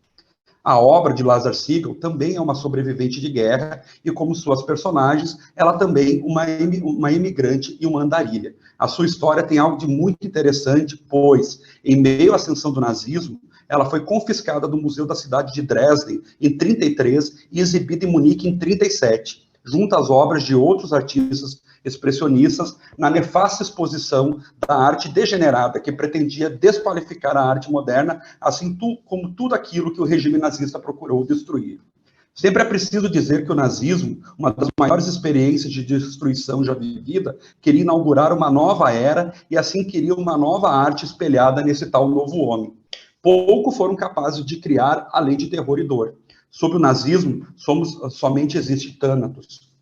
A obra de Lazar Segal também é uma sobrevivente de guerra e, como suas personagens, ela também uma imigrante e uma andarilha. A sua história tem algo de muito interessante, pois, em meio à ascensão do nazismo, ela foi confiscada do Museu da Cidade de Dresden em 33 e exibida em Munique em 37, junto às obras de outros artistas expressionistas, na nefasta exposição da arte degenerada que pretendia desqualificar a arte moderna, assim como tudo aquilo que o regime nazista procurou destruir. Sempre é preciso dizer que o nazismo, uma das maiores experiências de destruição já vivida, queria inaugurar uma nova era e assim queria uma nova arte espelhada nesse tal novo homem. Pouco foram capazes de criar, além de terror e dor. Sob o nazismo, somente existe Thanatos.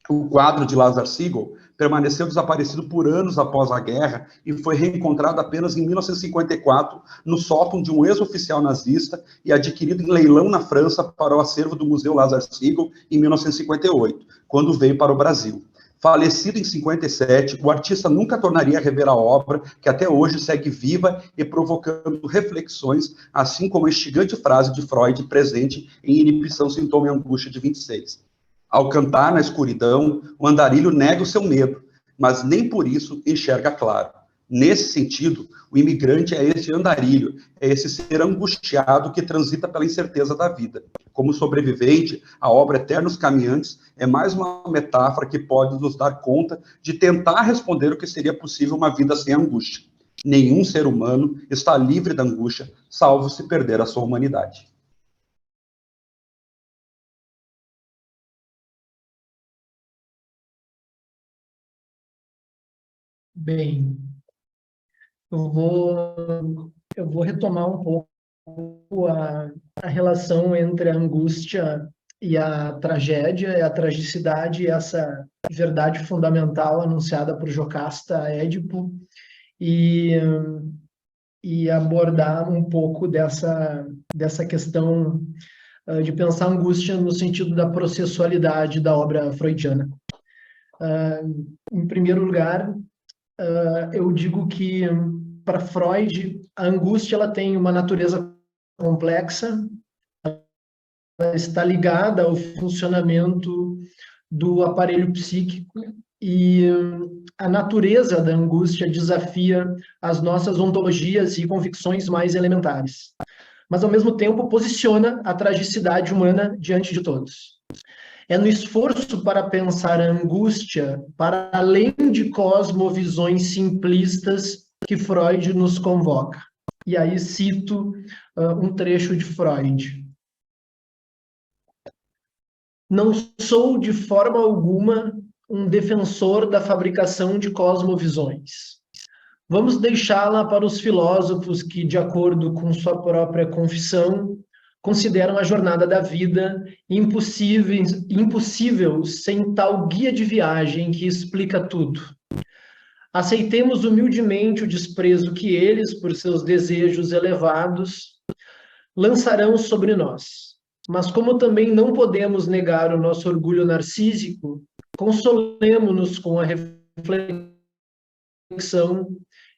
O quadro de Lazar Segal permaneceu desaparecido por anos após a guerra e foi reencontrado apenas em 1954 no sótão de um ex-oficial nazista e adquirido em leilão na França para o acervo do Museu Lazar Segal em 1958, quando veio para o Brasil. Falecido em 57, o artista nunca tornaria a rever a obra, que até hoje segue viva e provocando reflexões, assim como a instigante frase de Freud presente em Inibição, Sintoma e Angústia, de 26. Ao cantar na escuridão, o andarilho nega o seu medo, mas nem por isso enxerga claro. Nesse sentido, o imigrante é esse andarilho, é esse ser angustiado que transita pela incerteza da vida. Como sobrevivente, a obra Eternos Caminhantes é mais uma metáfora que pode nos dar conta de tentar responder o que seria possível uma vida sem angústia. Nenhum ser humano está livre da angústia, salvo se perder a sua humanidade. Bem, eu vou retomar um pouco a relação entre a angústia e a tragédia, e a tragicidade, e essa verdade fundamental anunciada por Jocasta a Édipo, e abordar um pouco dessa questão de pensar a angústia no sentido da processualidade da obra freudiana. Em primeiro lugar, eu digo que, para Freud, a angústia ela tem uma natureza complexa, ela está ligada ao funcionamento do aparelho psíquico e a natureza da angústia desafia as nossas ontologias e convicções mais elementares, mas, ao mesmo tempo, posiciona a tragicidade humana diante de todos. É no esforço para pensar a angústia para além de cosmovisões simplistas que Freud nos convoca. E aí cito um trecho de Freud. Não sou de forma alguma um defensor da fabricação de cosmovisões. Vamos deixá-la para os filósofos que, de acordo com sua própria confissão, consideram a jornada da vida impossível sem tal guia de viagem que explica tudo. Aceitemos humildemente o desprezo que eles, por seus desejos elevados, lançarão sobre nós. Mas como também não podemos negar o nosso orgulho narcísico, consolemo-nos com a reflexão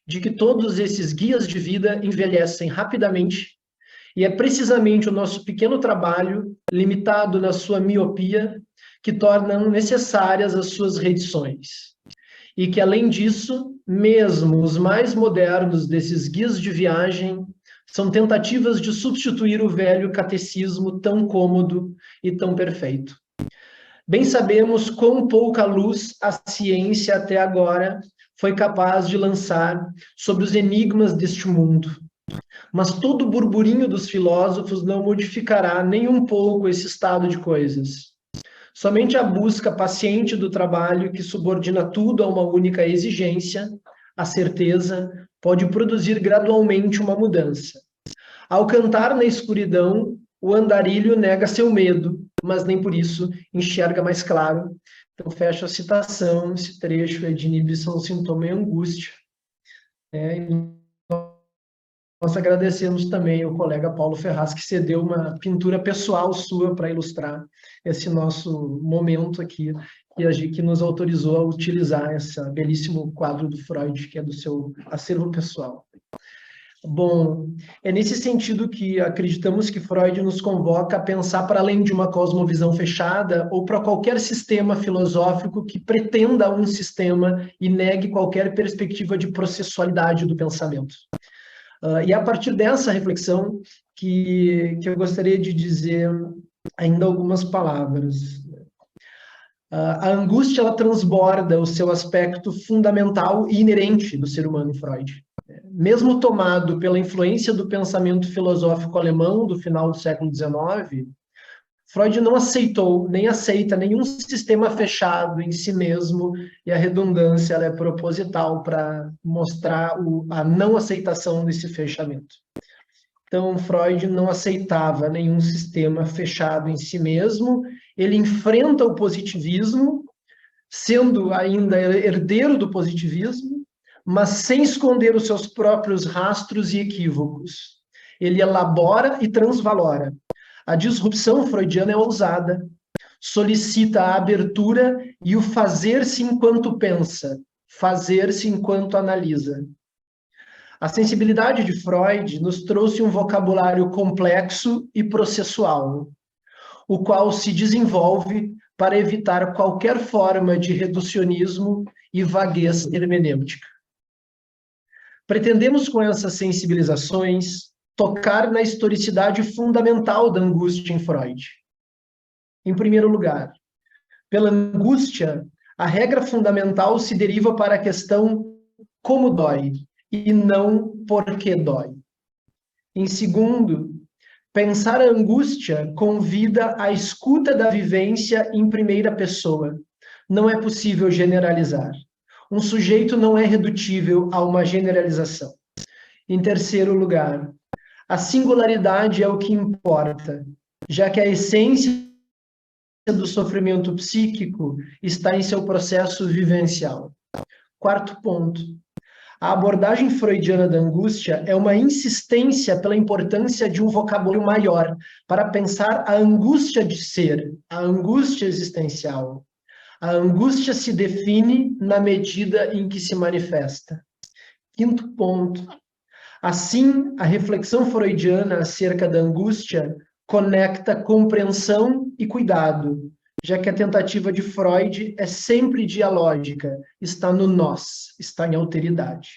de que todos esses guias de vida envelhecem rapidamente, e é precisamente o nosso pequeno trabalho, limitado na sua miopia, que tornam necessárias as suas reedições. E que, além disso, mesmo os mais modernos desses guias de viagem são tentativas de substituir o velho catecismo tão cômodo e tão perfeito. Bem sabemos quão pouca luz a ciência até agora foi capaz de lançar sobre os enigmas deste mundo. Mas todo o burburinho dos filósofos não modificará nem um pouco esse estado de coisas. Somente a busca paciente do trabalho que subordina tudo a uma única exigência, a certeza, pode produzir gradualmente uma mudança. Ao cantar na escuridão, o andarilho nega seu medo, mas nem por isso enxerga mais claro. Então, fecho a citação, esse trecho é de inibição, sintoma e angústia. Nós agradecemos também ao colega Paulo Ferraz, que cedeu uma pintura pessoal sua para ilustrar esse nosso momento aqui, que nos autorizou a utilizar esse belíssimo quadro do Freud, que é do seu acervo pessoal. Bom, é nesse sentido que acreditamos que Freud nos convoca a pensar para além de uma cosmovisão fechada ou para qualquer sistema filosófico que pretenda um sistema e negue qualquer perspectiva de processualidade do pensamento. E a partir dessa reflexão que eu gostaria de dizer ainda algumas palavras. A angústia, ela transborda o seu aspecto fundamental e inerente do ser humano em Freud. Mesmo tomado pela influência do pensamento filosófico alemão do final do século XIX, Freud não aceitou, nem aceita nenhum sistema fechado em si mesmo, e a redundância ela é proposital para mostrar a não aceitação desse fechamento. Então, Freud não aceitava nenhum sistema fechado em si mesmo, ele enfrenta o positivismo, sendo ainda herdeiro do positivismo, mas sem esconder os seus próprios rastros e equívocos. Ele elabora e transvalora. A disrupção freudiana é ousada, solicita a abertura e o fazer-se enquanto pensa, fazer-se enquanto analisa. A sensibilidade de Freud nos trouxe um vocabulário complexo e processual, o qual se desenvolve para evitar qualquer forma de reducionismo e vaguez hermenêutica. Pretendemos com essas sensibilizações tocar na historicidade fundamental da angústia em Freud. Em primeiro lugar, pela angústia, a regra fundamental se deriva para a questão como dói, e não por que dói. Em segundo, pensar a angústia convida à escuta da vivência em primeira pessoa. Não é possível generalizar. Um sujeito não é redutível a uma generalização. Em terceiro lugar, a singularidade é o que importa, já que a essência do sofrimento psíquico está em seu processo vivencial. Quarto ponto. A abordagem freudiana da angústia é uma insistência pela importância de um vocabulário maior para pensar a angústia de ser, a angústia existencial. A angústia se define na medida em que se manifesta. Quinto ponto. Assim, a reflexão freudiana acerca da angústia conecta compreensão e cuidado, já que a tentativa de Freud é sempre dialógica, está no nós, está em alteridade.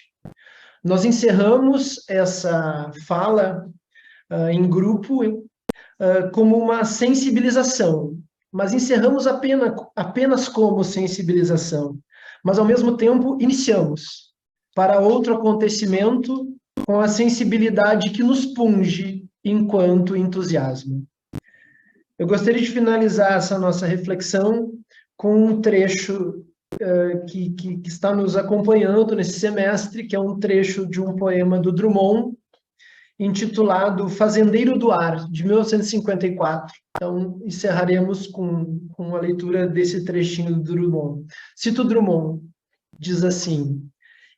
Nós encerramos essa fala em grupo como uma sensibilização, mas encerramos apenas como sensibilização, mas ao mesmo tempo iniciamos para outro acontecimento com a sensibilidade que nos punge enquanto entusiasmo. Eu gostaria de finalizar essa nossa reflexão com um trecho que está nos acompanhando nesse semestre, que é um trecho de um poema do Drummond, intitulado Fazendeiro do Ar, de 1954. Então, encerraremos com a leitura desse trechinho do Drummond. Cito Drummond, diz assim: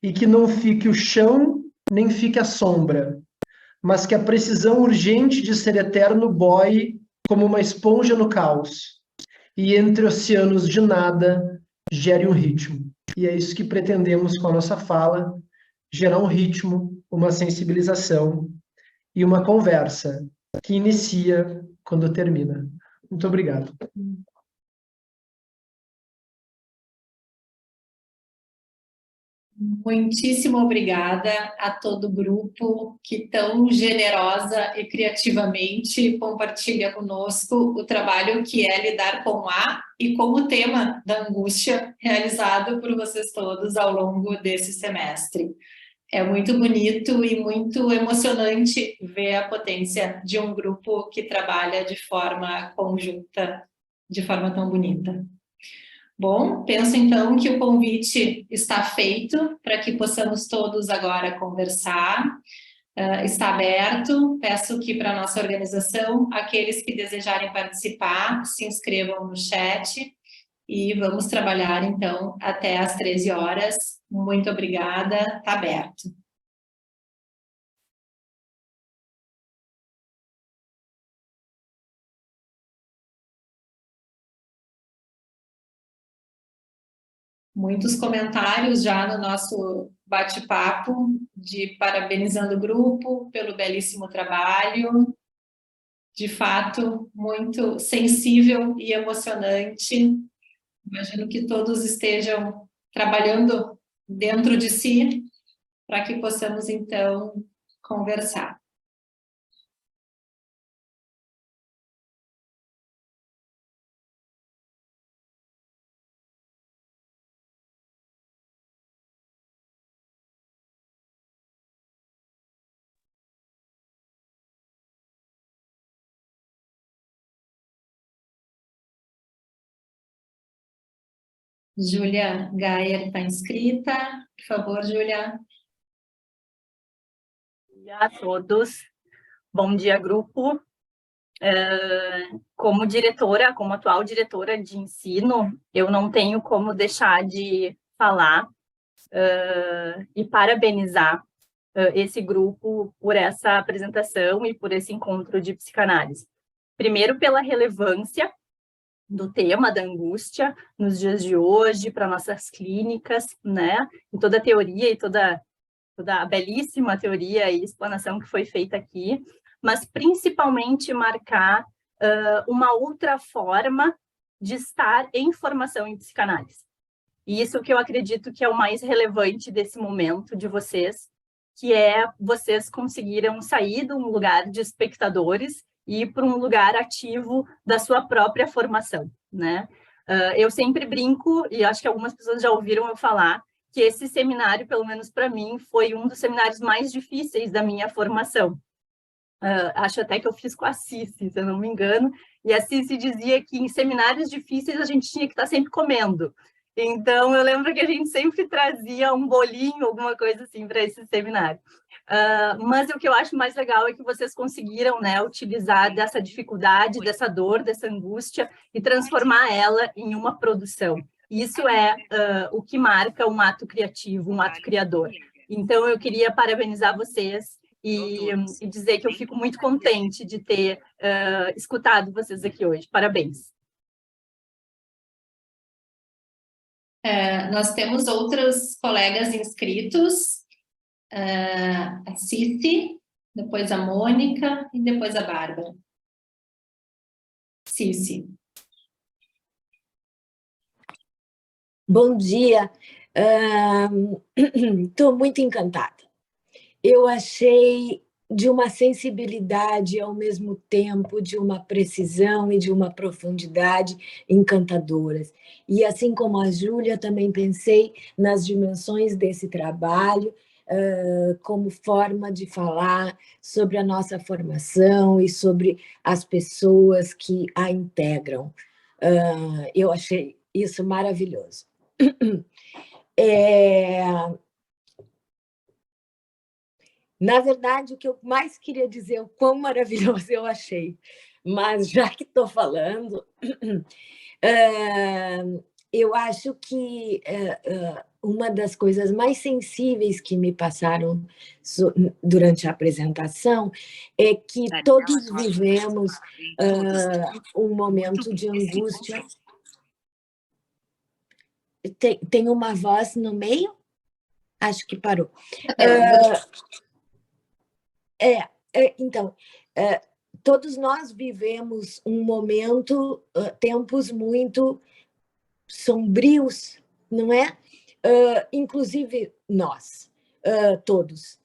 e que não fique o chão, nem fique a sombra, mas que a precisão urgente de ser eterno boie como uma esponja no caos, e entre oceanos de nada gere um ritmo. E é isso que pretendemos com a nossa fala, gerar um ritmo, uma sensibilização e uma conversa que inicia quando termina. Muito obrigado. Muitíssimo obrigada a todo o grupo que tão generosa e criativamente compartilha conosco o trabalho que é lidar com a e com o tema da angústia realizado por vocês todos ao longo desse semestre. É muito bonito e muito emocionante ver a potência de um grupo que trabalha de forma conjunta, de forma tão bonita. Bom, penso então que o convite está feito para que possamos todos agora conversar. Está aberto, peço que para a nossa organização, aqueles que desejarem participar, se inscrevam no chat e vamos trabalhar então até às 13 horas. Muito obrigada, está aberto. Muitos comentários já no nosso bate-papo, de parabenizando o grupo pelo belíssimo trabalho, de fato, muito sensível e emocionante. Imagino que todos estejam trabalhando dentro de si, para que possamos, então, conversar. Júlia Gayer está inscrita. Por favor, Júlia. Bom dia a todos. Bom dia, grupo. Como diretora, como atual diretora de ensino, eu não tenho como deixar de falar e parabenizar esse grupo por essa apresentação e por esse encontro de psicanálise. Primeiro, pela relevância do tema da angústia nos dias de hoje, para nossas clínicas, né? E toda a teoria e toda a belíssima teoria e explanação que foi feita aqui, mas principalmente marcar uma outra forma de estar em formação em psicanálise. E isso que eu acredito que é o mais relevante desse momento de vocês, que é vocês conseguiram sair de um lugar de espectadores e ir para um lugar ativo da sua própria formação, né? Eu sempre brinco, e acho que algumas pessoas já ouviram eu falar, que esse seminário, pelo menos para mim, foi um dos seminários mais difíceis da minha formação. Acho até que eu fiz com a Cici, se eu não me engano, e a Cici dizia que em seminários difíceis a gente tinha que estar sempre comendo. Então, eu lembro que a gente sempre trazia um bolinho, alguma coisa assim, para esse seminário. Mas o que eu acho mais legal é que vocês conseguiram, né, utilizar dessa dificuldade, dessa dor, dessa angústia e transformar ela em uma produção. Isso é o que marca um ato criativo, um ato criador. Então, eu queria parabenizar vocês e dizer que eu fico muito contente de ter escutado vocês aqui hoje. Parabéns. Nós temos outros colegas inscritos, a Cici, depois a Mônica e depois a Bárbara. Cici. Bom dia, estou muito encantada. Eu achei de uma sensibilidade ao mesmo tempo, de uma precisão e de uma profundidade encantadoras. E assim como a Júlia, também pensei nas dimensões desse trabalho, como forma de falar sobre a nossa formação e sobre as pessoas que a integram. Eu achei isso maravilhoso. Na verdade, o que eu mais queria dizer é o quão maravilhoso eu achei, mas já que estou falando, eu acho que uma das coisas mais sensíveis que me passaram durante a apresentação é que todos vivemos um momento de angústia. Tem uma voz no meio? Acho que parou. Então, todos nós vivemos um momento, tempos muito sombrios, não é? Inclusive nós, todos.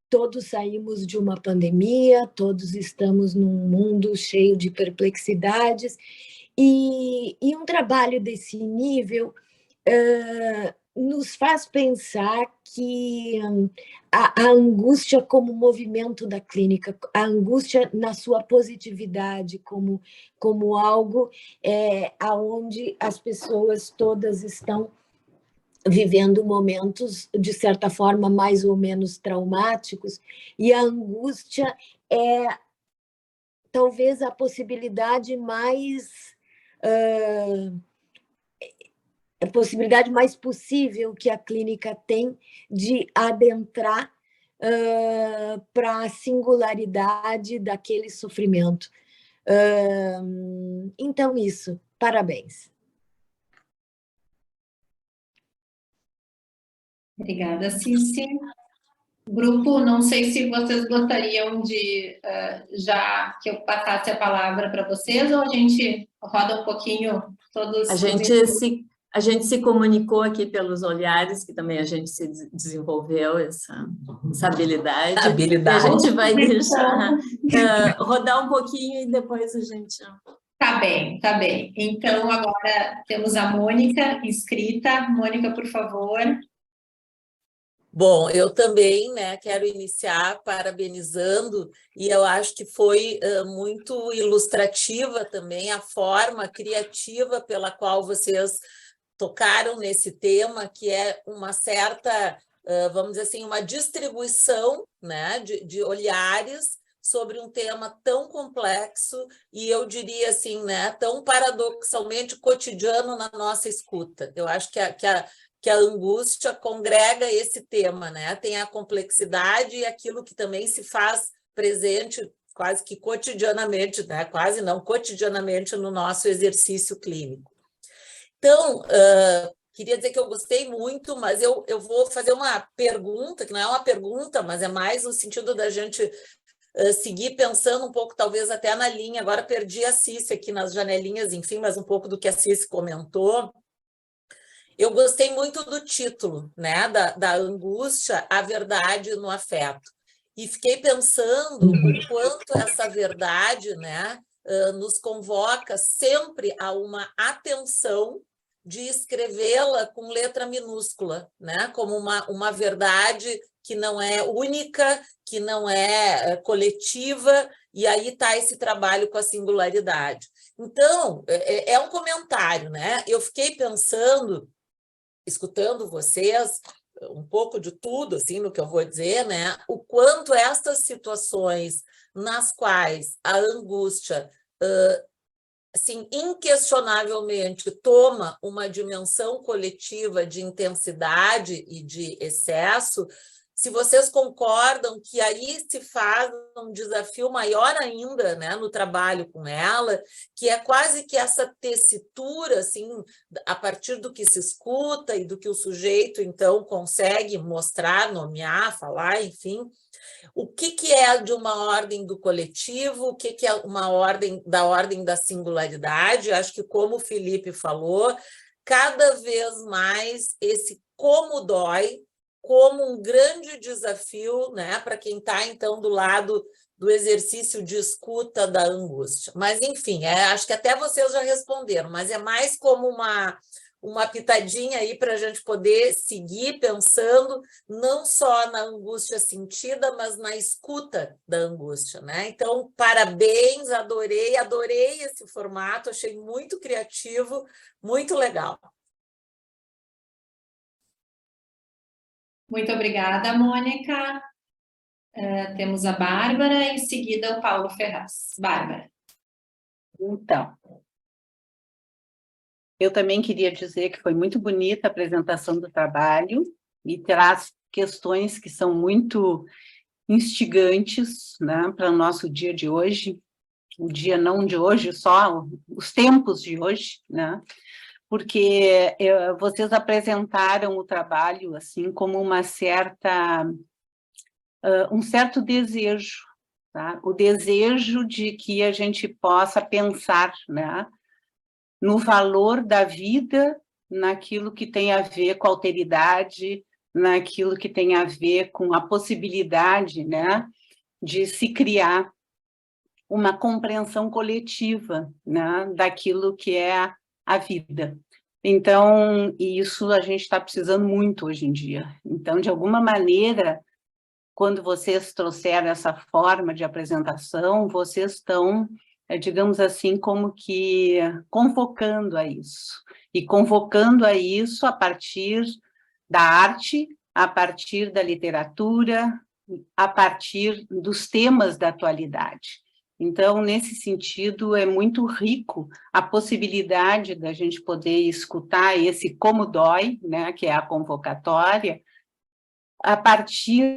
Todos saímos de uma pandemia, todos estamos num mundo cheio de perplexidades, e um trabalho desse nível nos faz pensar que a angústia como movimento da clínica, a angústia na sua positividade, como algo aonde as pessoas todas estão vivendo momentos, de certa forma, mais ou menos traumáticos, e a angústia é talvez a possibilidade mais possível que a clínica tem de adentrar para a singularidade daquele sofrimento. Então, isso. Parabéns. Obrigada, Cici. Grupo, não sei se vocês gostariam de, já que eu passasse a palavra para vocês, ou a gente roda um pouquinho todos... A gente se comunicou aqui pelos olhares, que também a gente se desenvolveu essa habilidade. E a gente vai deixar rodar um pouquinho e depois a gente... Tá bem, tá bem. Então, agora temos a Mônica inscrita. Mônica, por favor. Bom, eu também, né, quero iniciar parabenizando, e eu acho que foi muito ilustrativa também a forma criativa pela qual vocês tocaram nesse tema, que é uma certa, vamos dizer assim, uma distribuição, né, de olhares sobre um tema tão complexo e, eu diria assim, né, tão paradoxalmente cotidiano na nossa escuta. Eu acho que a angústia congrega esse tema, né? Tem a complexidade e aquilo que também se faz presente quase que cotidianamente, né? Quase não, cotidianamente no nosso exercício clínico. Então, queria dizer que eu gostei muito, mas eu vou fazer uma pergunta, que não é uma pergunta, mas é mais no sentido da gente seguir pensando um pouco, talvez até na linha. Agora perdi a Cici aqui nas janelinhas, enfim, mas um pouco do que a Cici comentou. Eu gostei muito do título, né, da angústia, a verdade no afeto. E fiquei pensando o quanto essa verdade, né, nos convoca sempre a uma atenção de escrevê-la com letra minúscula, né, como uma verdade que não é única, que não é coletiva, e aí está esse trabalho com a singularidade. Então, é um comentário, né? Eu fiquei pensando, escutando vocês, um pouco de tudo, assim, no que eu vou dizer, né? O quanto estas situações nas quais a angústia, assim, inquestionavelmente toma uma dimensão coletiva de intensidade e de excesso, se vocês concordam que aí se faz um desafio maior ainda, né, no trabalho com ela, que é quase que essa tessitura, assim, a partir do que se escuta e do que o sujeito, então, consegue mostrar, nomear, falar, enfim, o que é de uma ordem do coletivo, o que é uma ordem da singularidade. Acho que, como o Felipe falou, cada vez mais esse como dói, como um grande desafio, né, para quem está, então, do lado do exercício de escuta da angústia. Mas, enfim, acho que até vocês já responderam, mas é mais como uma pitadinha aí para a gente poder seguir pensando não só na angústia sentida, mas na escuta da angústia, né? Então, parabéns, adorei esse formato, achei muito criativo, muito legal. Muito obrigada, Mônica. Temos a Bárbara, em seguida o Paulo Ferraz. Bárbara. Então, eu também queria dizer que foi muito bonita a apresentação do trabalho e traz questões que são muito instigantes, né, para o nosso dia de hoje, o dia não de hoje, só os tempos de hoje, né? porque vocês apresentaram o trabalho assim como um certo desejo, tá? O desejo de que a gente possa pensar, né, no valor da vida, naquilo que tem a ver com a alteridade, naquilo que tem a ver com a possibilidade, né, de se criar uma compreensão coletiva, né, daquilo que é a vida. Então, isso a gente está precisando muito hoje em dia. Então, de alguma maneira, quando vocês trouxeram essa forma de apresentação, vocês estão, digamos assim, como que convocando a isso. E convocando a isso a partir da arte, a partir da literatura, a partir dos temas da atualidade. Então, nesse sentido, é muito rico a possibilidade da gente poder escutar esse Como Dói, né, que é a convocatória, a partir,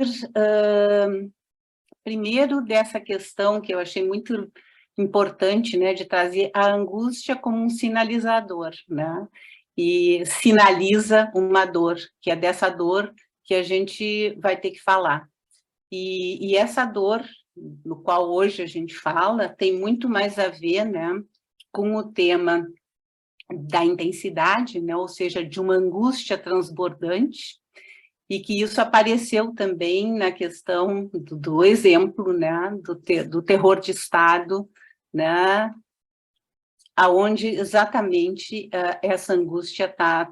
primeiro, dessa questão que eu achei muito importante, né, de trazer a angústia como um sinalizador, né, e sinaliza uma dor, que é dessa dor que a gente vai ter que falar. E essa dor, no qual hoje a gente fala, tem muito mais a ver, né, com o tema da intensidade, né, ou seja, de uma angústia transbordante, e que isso apareceu também na questão do exemplo, né, do terror de Estado, né, aonde exatamente essa angústia está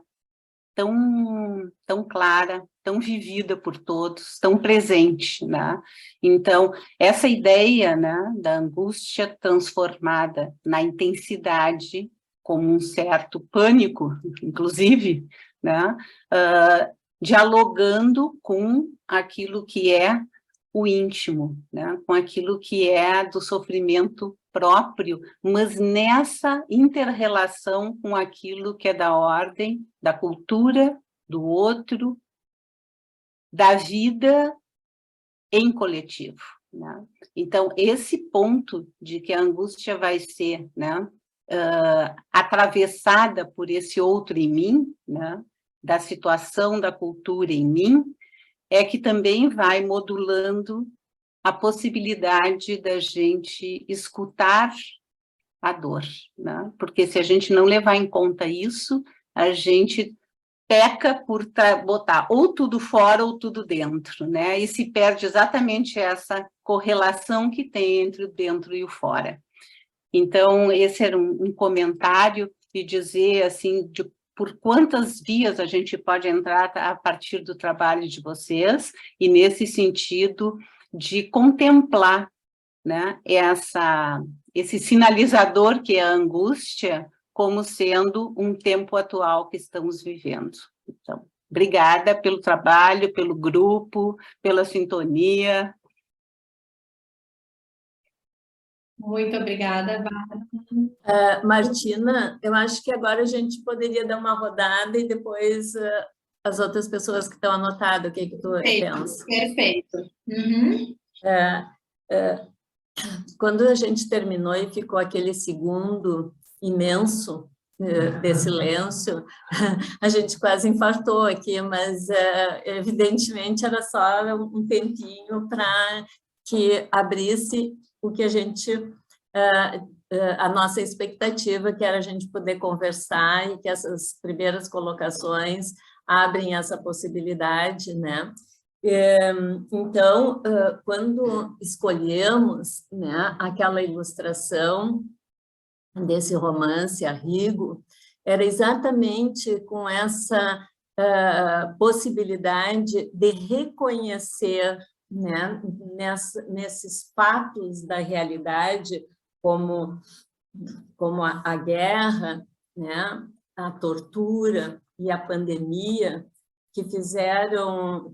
tão clara, tão vivida por todos, tão presente, né? Então, essa ideia, né, da angústia transformada na intensidade, como um certo pânico, inclusive, né, dialogando com aquilo que é o íntimo, né, com aquilo que é do sofrimento próprio, mas nessa inter-relação com aquilo que é da ordem, da cultura, do outro, da vida em coletivo, né? Então, esse ponto de que a angústia vai ser, né, atravessada por esse outro em mim, né, da situação da cultura em mim, é que também vai modulando a possibilidade da gente escutar a dor, né? Porque se a gente não levar em conta isso, a gente peca por botar ou tudo fora ou tudo dentro, né? E se perde exatamente essa correlação que tem entre o dentro e o fora. Então, esse era um comentário de dizer, assim, por quantas vias a gente pode entrar a partir do trabalho de vocês, e nesse sentido de contemplar, né, esse sinalizador que é a angústia como sendo um tempo atual que estamos vivendo. Então, obrigada pelo trabalho, pelo grupo, pela sintonia. Muito obrigada, Bárbara. Martina, eu acho que agora a gente poderia dar uma rodada e depois as outras pessoas que estão anotadas, o que tu pensa? Perfeito. Uhum. Quando a gente terminou e ficou aquele segundo imenso de silêncio, a gente quase infartou aqui, mas evidentemente era só um tempinho para que abrisse o que a gente, a nossa expectativa, que era a gente poder conversar, e que essas primeiras colocações abrem essa possibilidade, né? Então, quando escolhemos, né, aquela ilustração desse romance, Arrigo, era exatamente com essa possibilidade de reconhecer, né, nesses fatos da realidade, como a guerra, né, a tortura e a pandemia, que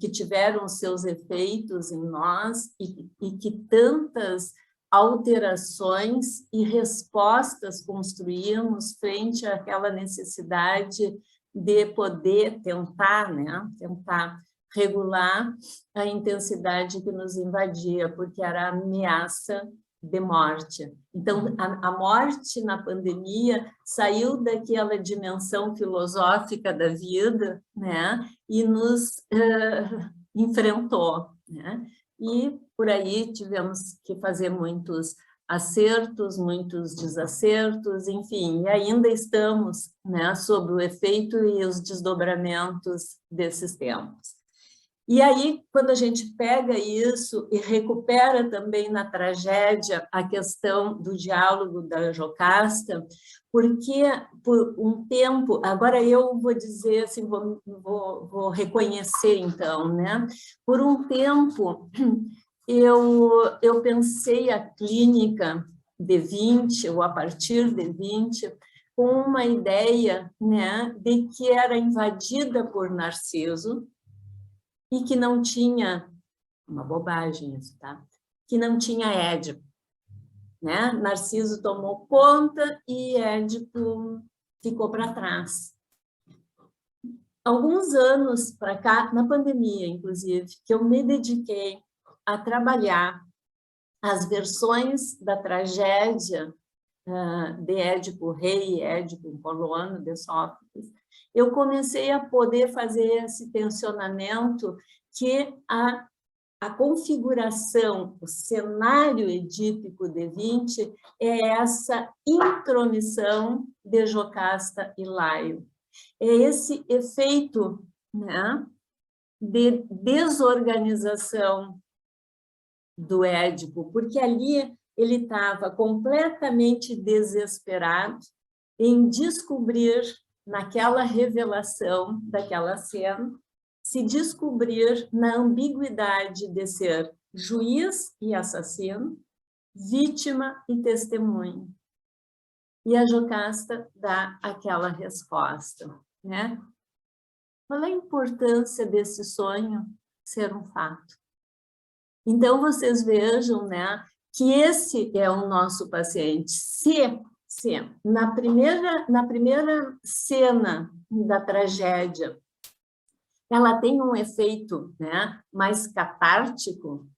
tiveram seus efeitos em nós, e que tantas alterações e respostas construímos frente àquela necessidade de poder tentar, né, tentar regular a intensidade que nos invadia, porque era a ameaça de morte. Então, a morte na pandemia saiu daquela dimensão filosófica da vida, né, e nos enfrentou, né? E por aí tivemos que fazer muitos acertos, muitos desacertos, enfim, e ainda estamos, né, sob o efeito e os desdobramentos desses tempos. E aí, quando a gente pega isso e recupera também na tragédia a questão do diálogo da Jocasta, porque por um tempo, agora eu vou dizer assim, vou reconhecer então, né? Por um tempo, eu pensei a clínica de 20, ou a partir de 20, com uma ideia, né, de que era invadida por Narciso, e que não tinha, uma bobagem isso, tá? Que não tinha Édipo, né? Narciso tomou conta e Édipo ficou para trás. Alguns anos para cá, na pandemia, inclusive, que eu me dediquei a trabalhar as versões da tragédia de Édipo Rei e Édipo Colono, de Sófocles, eu comecei a poder fazer esse tensionamento que a configuração, o cenário edípico de 20 é essa intromissão de Jocasta e Laio. É esse efeito, né, de desorganização do Édipo, porque ali ele estava completamente desesperado em descobrir, naquela revelação daquela cena, se descobrir na ambiguidade de ser juiz e assassino, vítima e testemunha. E a Jocasta dá aquela resposta, né? Qual é a importância desse sonho ser um fato? Então, vocês vejam, né, que esse é o nosso paciente. Se na primeira cena da tragédia, ela tem um efeito, né, mais catártico,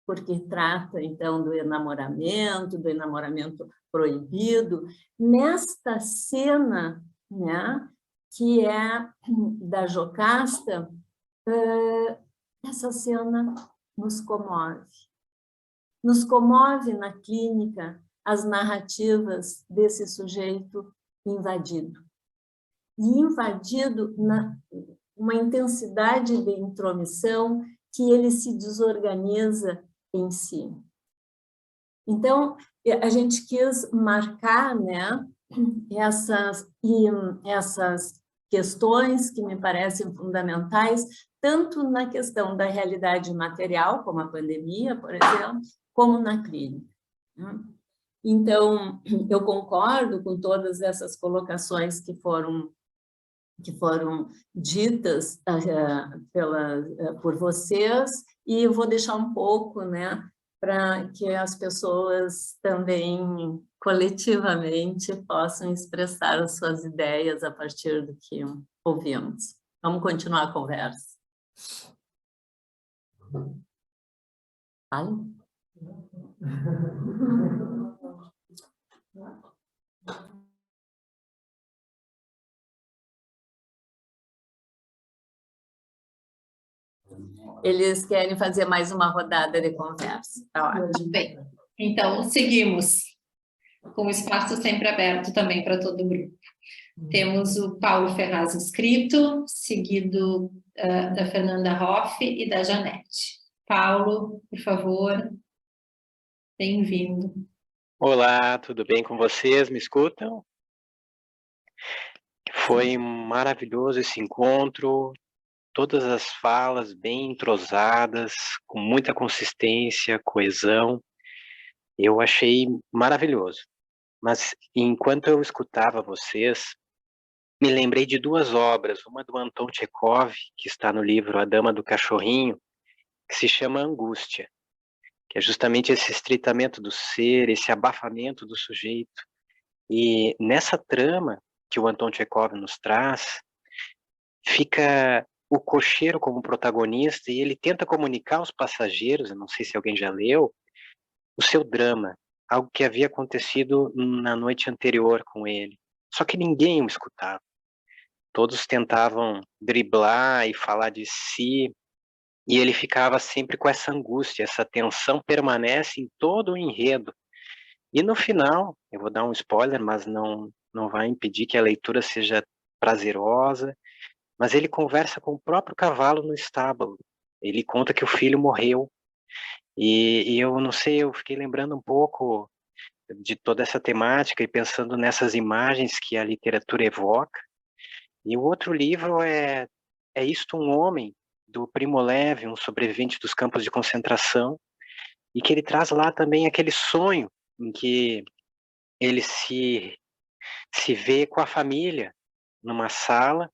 porque trata, então, do enamoramento proibido. Nesta cena, né, que é da Jocasta, essa cena nos comove. Nos comove na clínica as narrativas desse sujeito invadido. E invadido na uma intensidade de intromissão que ele se desorganiza em si. Então, a gente quis marcar, né, essas questões que me parecem fundamentais, tanto na questão da realidade material, como a pandemia, por exemplo, como na clínica. Então, eu concordo com todas essas colocações que foram ditas por vocês, e eu vou deixar um pouco, né, para que as pessoas também, coletivamente, possam expressar as suas ideias a partir do que ouvimos. Vamos continuar a conversa. Fale. Eles querem fazer mais uma rodada de conversa. Tá ótimo. Bem, então seguimos com o espaço sempre aberto também para todo o grupo. Temos o Paulo Ferraz inscrito, seguido da Fernanda Hoff e da Janete. Paulo, por favor, bem-vindo. Olá, tudo bem com vocês? Me escutam? Foi maravilhoso esse encontro, todas as falas bem entrosadas, com muita consistência, coesão. Eu achei maravilhoso. Mas enquanto eu escutava vocês, me lembrei de duas obras, uma do Anton Tchekov, que está no livro A Dama do Cachorrinho, que se chama Angústia, que é justamente esse estreitamento do ser, esse abafamento do sujeito. E nessa trama que o Anton Tchekov nos traz, fica o cocheiro como protagonista e ele tenta comunicar aos passageiros, eu não sei se alguém já leu, o seu drama, algo que havia acontecido na noite anterior com ele. Só que ninguém o escutava. Todos tentavam driblar e falar de si, e ele ficava sempre com essa angústia, essa tensão permanece em todo o enredo. E no final, eu vou dar um spoiler, mas não vai impedir que a leitura seja prazerosa, mas ele conversa com o próprio cavalo no estábulo. Ele conta que o filho morreu. E eu não sei, eu fiquei lembrando um pouco de toda essa temática e pensando nessas imagens que a literatura evoca. E o outro livro é Isto um Homem, do Primo Levi, um sobrevivente dos campos de concentração, e que ele traz lá também aquele sonho em que ele se vê com a família numa sala,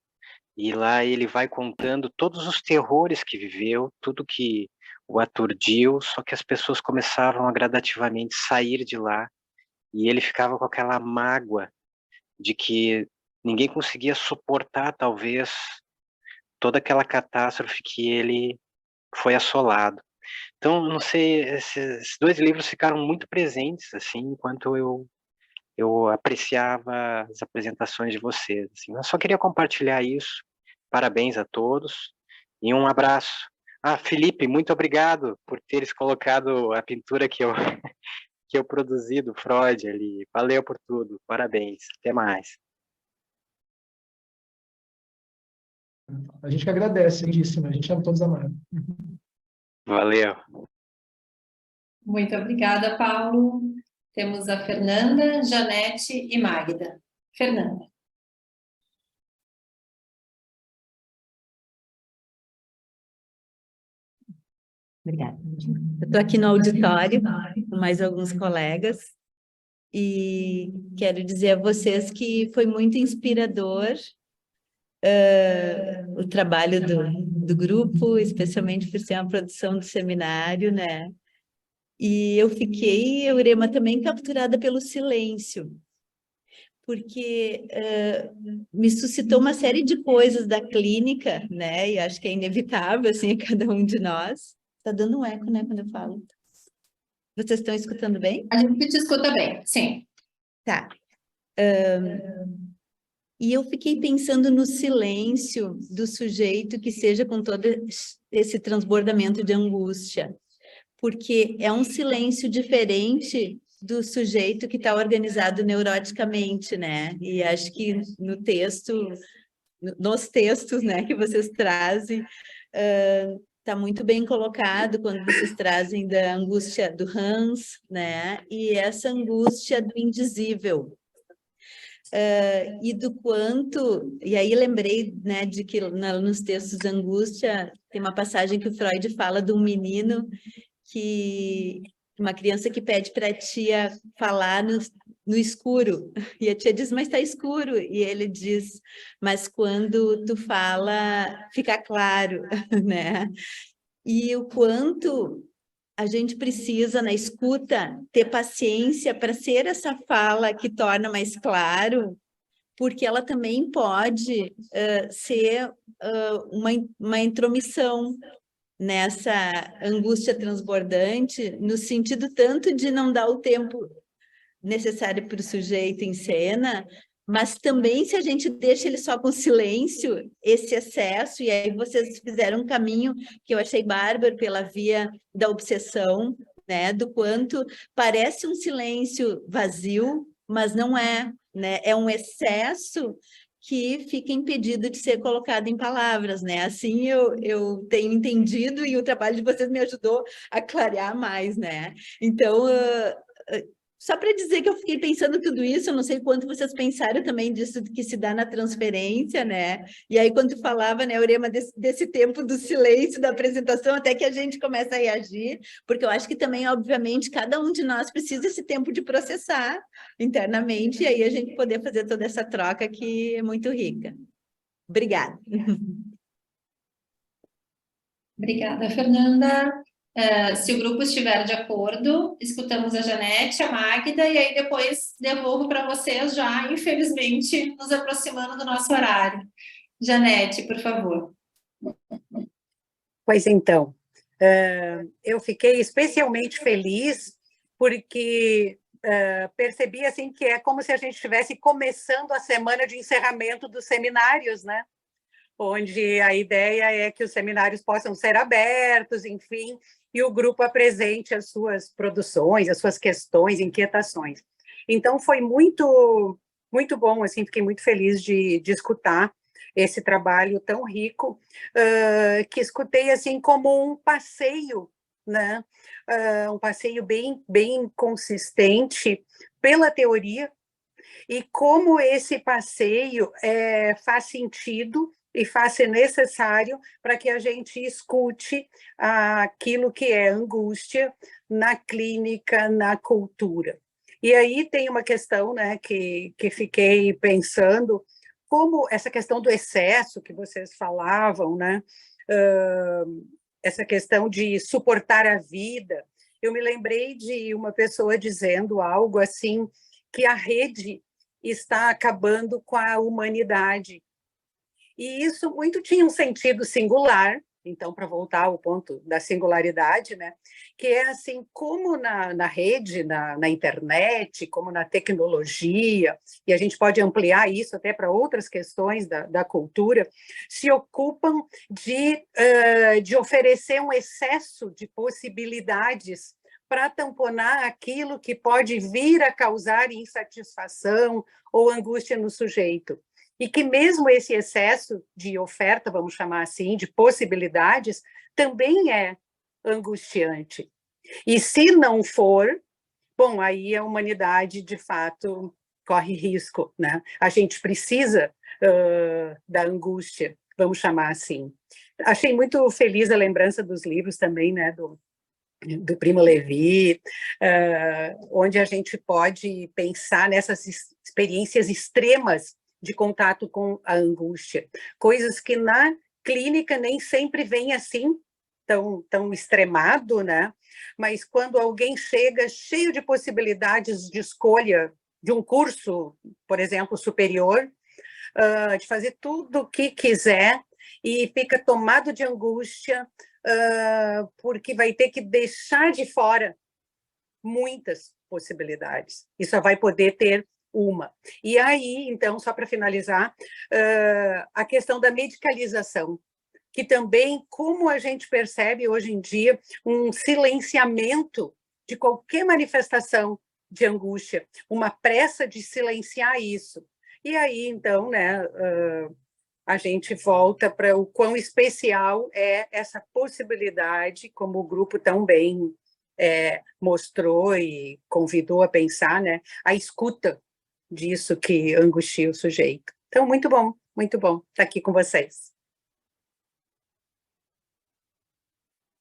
e lá ele vai contando todos os terrores que viveu, tudo que o aturdiu, só que as pessoas começavam a gradativamente sair de lá, e ele ficava com aquela mágoa de que ninguém conseguia suportar, talvez, toda aquela catástrofe que ele foi assolado. Então, não sei, esses dois livros ficaram muito presentes, assim, enquanto eu apreciava as apresentações de vocês. Assim. Eu só queria compartilhar isso. Parabéns a todos e um abraço. Felipe, muito obrigado por teres colocado a pintura que eu produzi do Freud ali. Valeu por tudo. Parabéns. Até mais. A gente que agradece, lindíssimo. A gente ama todos amados. Valeu. Muito obrigada, Paulo. Temos a Fernanda, Janete e Magda. Fernanda. Obrigada. Eu estou aqui no auditório com mais alguns colegas e quero dizer a vocês que foi muito inspirador o trabalho do grupo, especialmente por ser uma produção do seminário, né? E eu fiquei, Eurema, também capturada pelo silêncio, porque me suscitou uma série de coisas da clínica, né? E acho que é inevitável, assim, a cada um de nós. Está dando um eco, né, quando eu falo. Vocês estão escutando bem? A gente te escuta bem, sim. Tá. E eu fiquei pensando no silêncio do sujeito que seja com todo esse transbordamento de angústia, porque é um silêncio diferente do sujeito que está organizado neuroticamente, né? E acho que no texto, nos textos, né, que vocês trazem, está muito bem colocado quando vocês trazem da angústia do Hans, né? E essa angústia do indizível. E do quanto... E aí lembrei, né, de que nos textos da angústia tem uma passagem que o Freud fala de um menino que... Uma criança que pede para a tia falar no escuro. E a tia diz, mas está escuro. E ele diz, mas quando tu fala, fica claro, né? E o quanto a gente precisa, na escuta, ter paciência para ser essa fala que torna mais claro, porque ela também pode ser uma intromissão nessa angústia transbordante, no sentido tanto de não dar o tempo necessário para o sujeito em cena, mas também se a gente deixa ele só com silêncio, esse excesso, e aí vocês fizeram um caminho que eu achei bárbaro pela via da obsessão, né, do quanto parece um silêncio vazio, mas não é, né, é um excesso que fica impedido de ser colocado em palavras, né? Assim eu tenho entendido e o trabalho de vocês me ajudou a clarear mais, né? Então, só para dizer que eu fiquei pensando tudo isso, eu não sei quanto vocês pensaram também disso que se dá na transferência, né? E aí, quando tu falava, né, Eurema, desse tempo do silêncio, da apresentação, até que a gente começa a reagir, porque eu acho que também, obviamente, cada um de nós precisa desse tempo de processar internamente, e aí a gente poder fazer toda essa troca que é muito rica. Obrigada. Obrigada, Fernanda. Se o grupo estiver de acordo, escutamos a Janete, a Magda, e aí depois devolvo para vocês já, infelizmente, nos aproximando do nosso horário. Janete, por favor. Pois então, eu fiquei especialmente feliz porque percebi assim que é como se a gente estivesse começando a semana de encerramento dos seminários, né? Onde a ideia é que os seminários possam ser abertos, enfim, e o grupo apresente as suas produções, as suas questões, inquietações. Então, foi muito bom, assim, fiquei muito feliz de escutar esse trabalho tão rico, que escutei, assim, como um passeio, né? Um passeio bem consistente pela teoria, e como esse passeio faz sentido e faz ser necessário para que a gente escute aquilo que é angústia na clínica, na cultura. E aí tem uma questão, né, que fiquei pensando, como essa questão do excesso que vocês falavam, né, essa questão de suportar a vida. Eu me lembrei de uma pessoa dizendo algo assim, que a rede está acabando com a humanidade. E isso muito tinha um sentido singular, então, para voltar ao ponto da singularidade, né, que é assim, como na rede, na internet, como na tecnologia, e a gente pode ampliar isso até para outras questões da cultura, se ocupam de oferecer um excesso de possibilidades para tamponar aquilo que pode vir a causar insatisfação ou angústia no sujeito. E que mesmo esse excesso de oferta, vamos chamar assim, de possibilidades, também é angustiante. E se não for, bom, aí a humanidade, de fato, corre risco, né? A gente precisa da angústia, vamos chamar assim. Achei muito feliz a lembrança dos livros também, né, do Primo Levi, onde a gente pode pensar nessas experiências extremas de contato com a angústia, coisas que na clínica nem sempre vem assim, tão extremado, né? Mas quando alguém chega cheio de possibilidades de escolha de um curso, por exemplo, superior, de fazer tudo o que quiser e fica tomado de angústia, porque vai ter que deixar de fora muitas possibilidades e só vai poder ter uma. E aí, então, só para finalizar, a questão da medicalização, que também, como a gente percebe hoje em dia, um silenciamento de qualquer manifestação de angústia, uma pressa de silenciar isso. E aí, então, né, a gente volta para o quão especial é essa possibilidade, como o grupo tão bem mostrou e convidou a pensar, né, a escuta disso que angustia o sujeito. Então, muito bom estar aqui com vocês.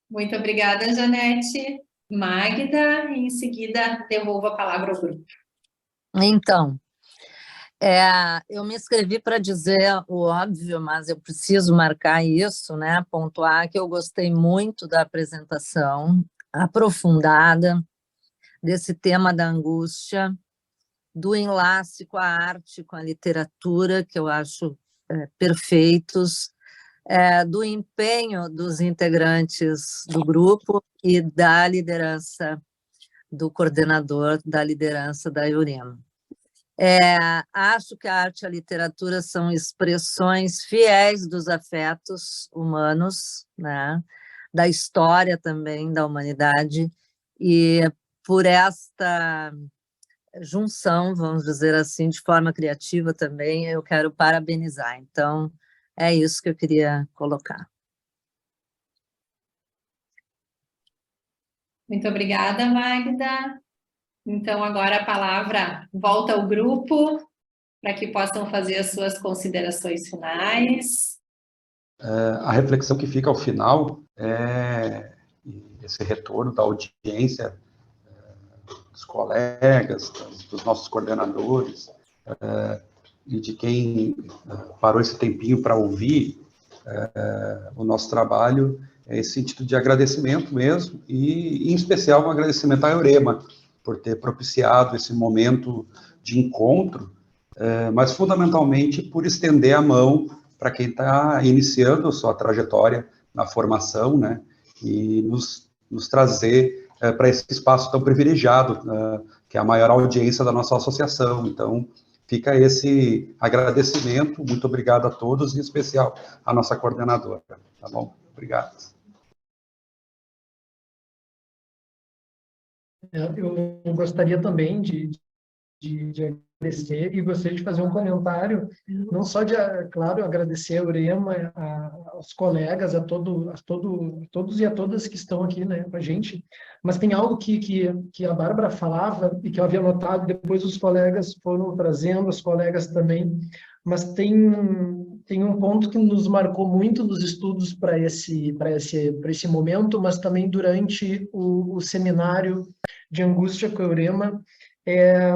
Muito obrigada, Janete. Magda, e em seguida devolvo a palavra ao grupo. Então, eu me inscrevi para dizer o óbvio, mas eu preciso marcar isso, né? Pontuar que eu gostei muito da apresentação aprofundada desse tema da angústia, do enlace com a arte, com a literatura, que eu acho perfeitos, do empenho dos integrantes do grupo e da liderança do coordenador da liderança da Eurema. Acho que a arte e a literatura são expressões fiéis dos afetos humanos, né? Da história também da humanidade, e por esta junção, vamos dizer assim, de forma criativa também, eu quero parabenizar. Então, é isso que eu queria colocar. Muito obrigada, Magda. Então, agora a palavra volta ao grupo, para que possam fazer as suas considerações finais. A reflexão que fica ao final é esse retorno da audiência, dos colegas, dos nossos coordenadores, e de quem parou esse tempinho para ouvir o nosso trabalho, esse sentido de agradecimento mesmo, e em especial um agradecimento à Eurema, por ter propiciado esse momento de encontro, mas fundamentalmente por estender a mão para quem está iniciando a sua trajetória na formação, né, e nos trazer para esse espaço tão privilegiado que é a maior audiência da nossa associação. Então, fica esse agradecimento. Muito obrigado a todos, em especial à nossa coordenadora. Tá bom? Obrigado. Eu gostaria também de agradecer e gostaria de fazer um comentário, não só de, claro, agradecer a Urema, aos colegas, a todos e a todas que estão aqui, né, com a gente, mas tem algo que a Bárbara falava e que eu havia notado, depois os colegas foram trazendo, os colegas também, mas tem um ponto que nos marcou muito nos estudos para esse momento, mas também durante o seminário de angústia com a Urema, é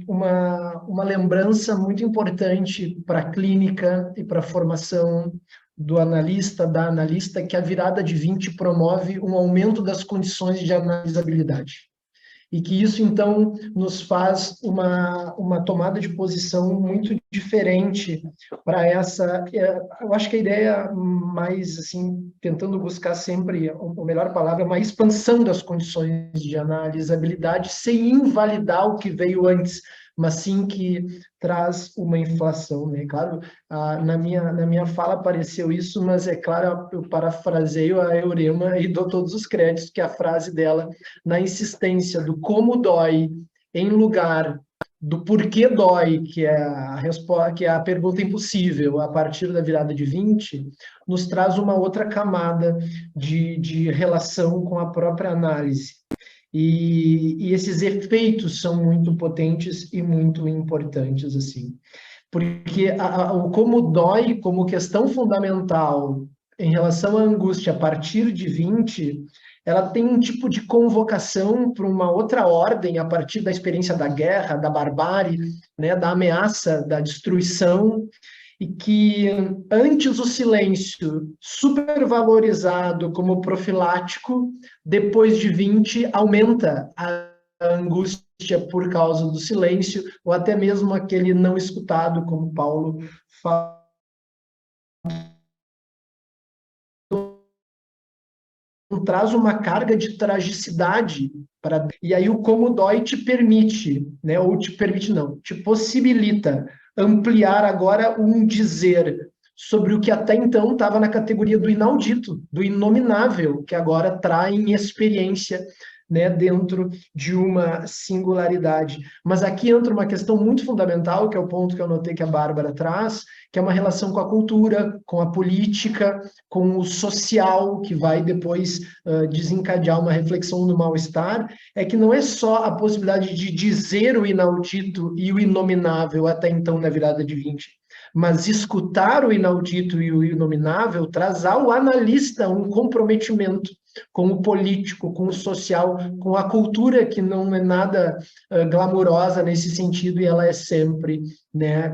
uma lembrança muito importante para a clínica e para a formação do analista, da analista, que a virada de 20 promove um aumento das condições de analisabilidade. E que isso, então, nos faz uma tomada de posição muito diferente para essa... Eu acho que a ideia mais, assim, tentando buscar sempre a melhor palavra, uma expansão das condições de analisabilidade, sem invalidar o que veio antes, mas sim que traz uma inflação, né? Claro, na minha fala apareceu isso, mas é claro, eu parafraseio a Eurema e dou todos os créditos, que a frase dela, na insistência do como dói, em lugar do porquê dói, que é a resposta, que é a pergunta impossível, a partir da virada de 20, nos traz uma outra camada de relação com a própria análise. E esses efeitos são muito potentes e muito importantes, assim. Porque o como dói, como questão fundamental em relação à angústia a partir de 20, ela tem um tipo de convocação para uma outra ordem a partir da experiência da guerra, da barbárie, né, da ameaça, da destruição, e que antes o silêncio supervalorizado como profilático, depois de 20 aumenta a angústia por causa do silêncio, ou até mesmo aquele não escutado, como Paulo fala. Traz uma carga de tragicidade para... E aí o como dói te permite, né, ou te permite não, te possibilita ampliar agora um dizer sobre o que até então estava na categoria do inaudito, do inominável, que agora trai experiência, né, dentro de uma singularidade. Mas aqui entra uma questão muito fundamental, que é o ponto que eu notei que a Bárbara traz, que é uma relação com a cultura, com a política, com o social, que vai depois desencadear uma reflexão do mal-estar, é que não é só a possibilidade de dizer o inaudito e o inominável até então na virada de 20, mas escutar o inaudito e o inominável traz ao analista um comprometimento com o político, com o social, com a cultura, que não é nada glamurosa nesse sentido, e ela é sempre, né,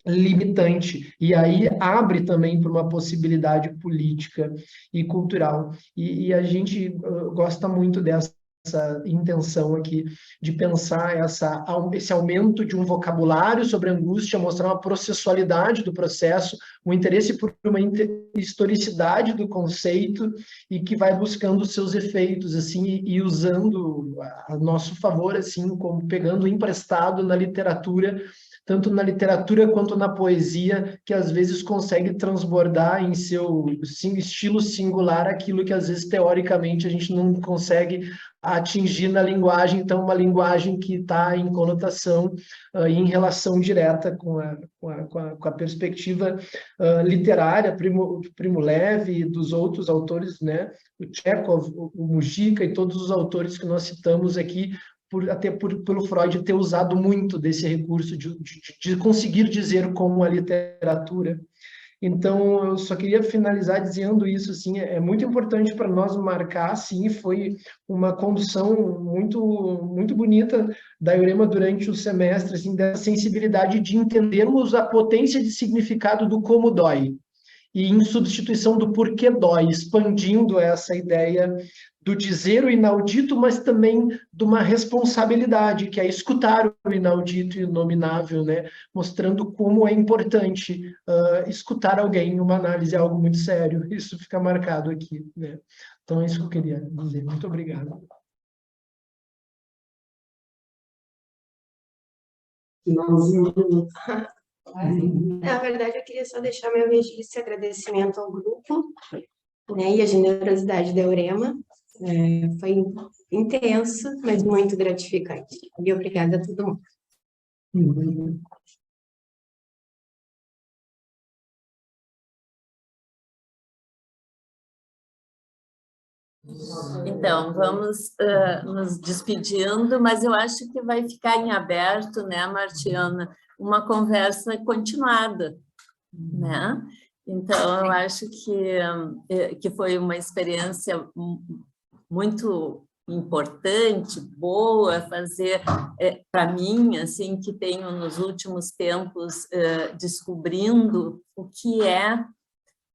limitante. E aí abre também para uma possibilidade política e cultural. E a gente gosta muito dessa intenção aqui de pensar esse aumento de um vocabulário sobre angústia, mostrar uma processualidade do processo, um interesse por uma historicidade do conceito e que vai buscando os seus efeitos, assim, e usando a nosso favor, assim, como pegando emprestado na literatura, tanto na literatura quanto na poesia, que às vezes consegue transbordar em seu estilo singular aquilo que às vezes teoricamente a gente não consegue atingir na linguagem, então uma linguagem que está em conotação e em relação direta com a perspectiva literária, Primo Levi e dos outros autores, né? O Chekhov, o Mujica e todos os autores que nós citamos aqui, pelo Freud ter usado muito desse recurso de conseguir dizer como a literatura. Então, eu só queria finalizar dizendo isso, assim, é muito importante para nós marcar, sim, foi uma condução muito, muito bonita da Eurema durante o semestre, assim, dessa sensibilidade de entendermos a potência de significado do como dói, e em substituição do porquê dói, expandindo essa ideia do dizer o inaudito, mas também de uma responsabilidade, que é escutar o inaudito e o inominável, né? Mostrando como é importante escutar alguém. Uma análise é algo muito sério, isso fica marcado aqui, né? Então é isso que eu queria dizer. Muito obrigado. Na verdade, eu queria só deixar meu registro de agradecimento ao grupo, né, e a generosidade da Eurema. Foi intenso, mas muito gratificante. E obrigada a todo mundo. Então, vamos nos despedindo, mas eu acho que vai ficar em aberto, né, Martiana, uma conversa continuada, né? Então, eu acho que foi uma experiência muito importante, boa, fazer, para mim, assim, que tenho nos últimos tempos descobrindo o que é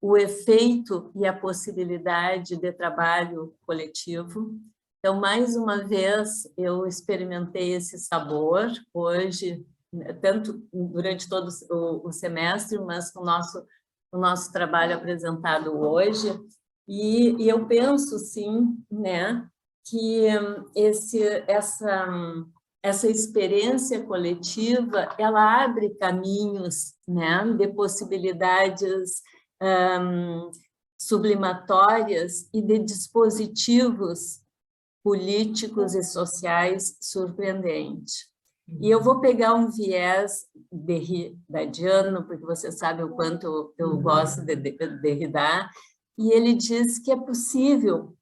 o efeito e a possibilidade de trabalho coletivo. Então, mais uma vez, eu experimentei esse sabor hoje, tanto durante todo o semestre, mas com o nosso trabalho apresentado hoje. E eu penso, sim, né, que essa experiência coletiva, ela abre caminhos, né, de possibilidades sublimatórias e de dispositivos políticos e sociais surpreendentes. E eu vou pegar um viés derridadiano, porque você sabe o quanto eu gosto de Derrida, e ele diz que é possível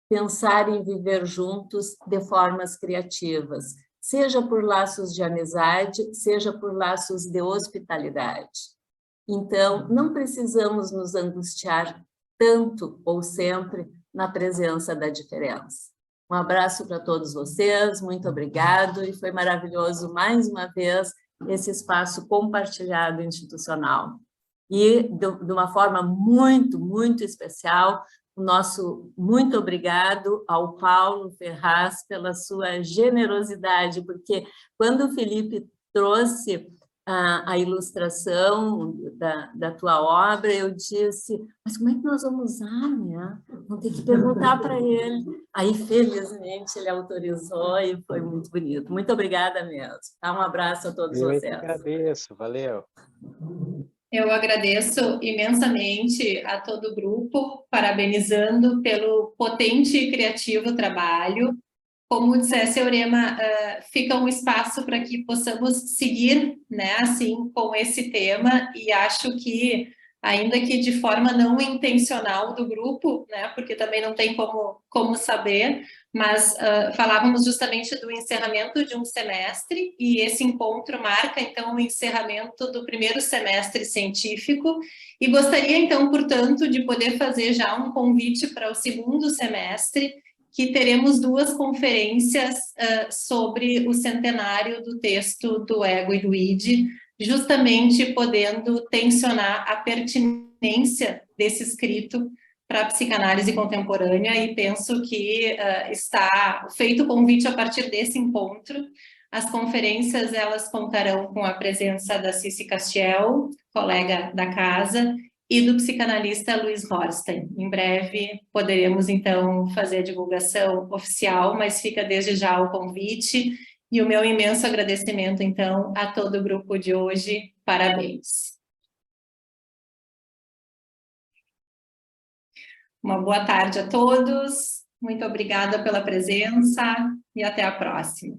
pensar em viver juntos de formas criativas, seja por laços de amizade, seja por laços de hospitalidade. Então, não precisamos nos angustiar tanto ou sempre na presença da diferença. Um abraço para todos vocês, muito obrigado, e foi maravilhoso, mais uma vez, esse espaço compartilhado institucional. E, de uma forma muito, muito especial, o nosso muito obrigado ao Paulo Ferraz pela sua generosidade, porque quando o Felipe trouxe a ilustração da tua obra, eu disse, mas como é que nós vamos usar, né? Vamos ter que perguntar para ele. Aí, felizmente, ele autorizou e foi muito bonito. Muito obrigada mesmo. Um abraço a todos vocês. Eu agradeço, valeu. Eu agradeço imensamente a todo o grupo, parabenizando pelo potente e criativo trabalho. Como dissesse a Eurema, fica um espaço para que possamos seguir, né, assim, com esse tema, e acho que, ainda que de forma não intencional do grupo, né, porque também não tem como saber, mas falávamos justamente do encerramento de um semestre, e esse encontro marca, então, o encerramento do primeiro semestre científico, e gostaria, então, portanto, de poder fazer já um convite para o segundo semestre, que teremos 2 conferências sobre o centenário do texto do Ego e do Id, justamente podendo tensionar a pertinência desse escrito para a psicanálise contemporânea, e penso que está feito o convite a partir desse encontro. As conferências, elas contarão com a presença da Cici Castiel, colega da casa, e do psicanalista Luiz Horsten. Em breve poderemos, então, fazer a divulgação oficial, mas fica desde já o convite e o meu imenso agradecimento, então, a todo o grupo de hoje. Parabéns. Uma boa tarde a todos, muito obrigada pela presença e até a próxima.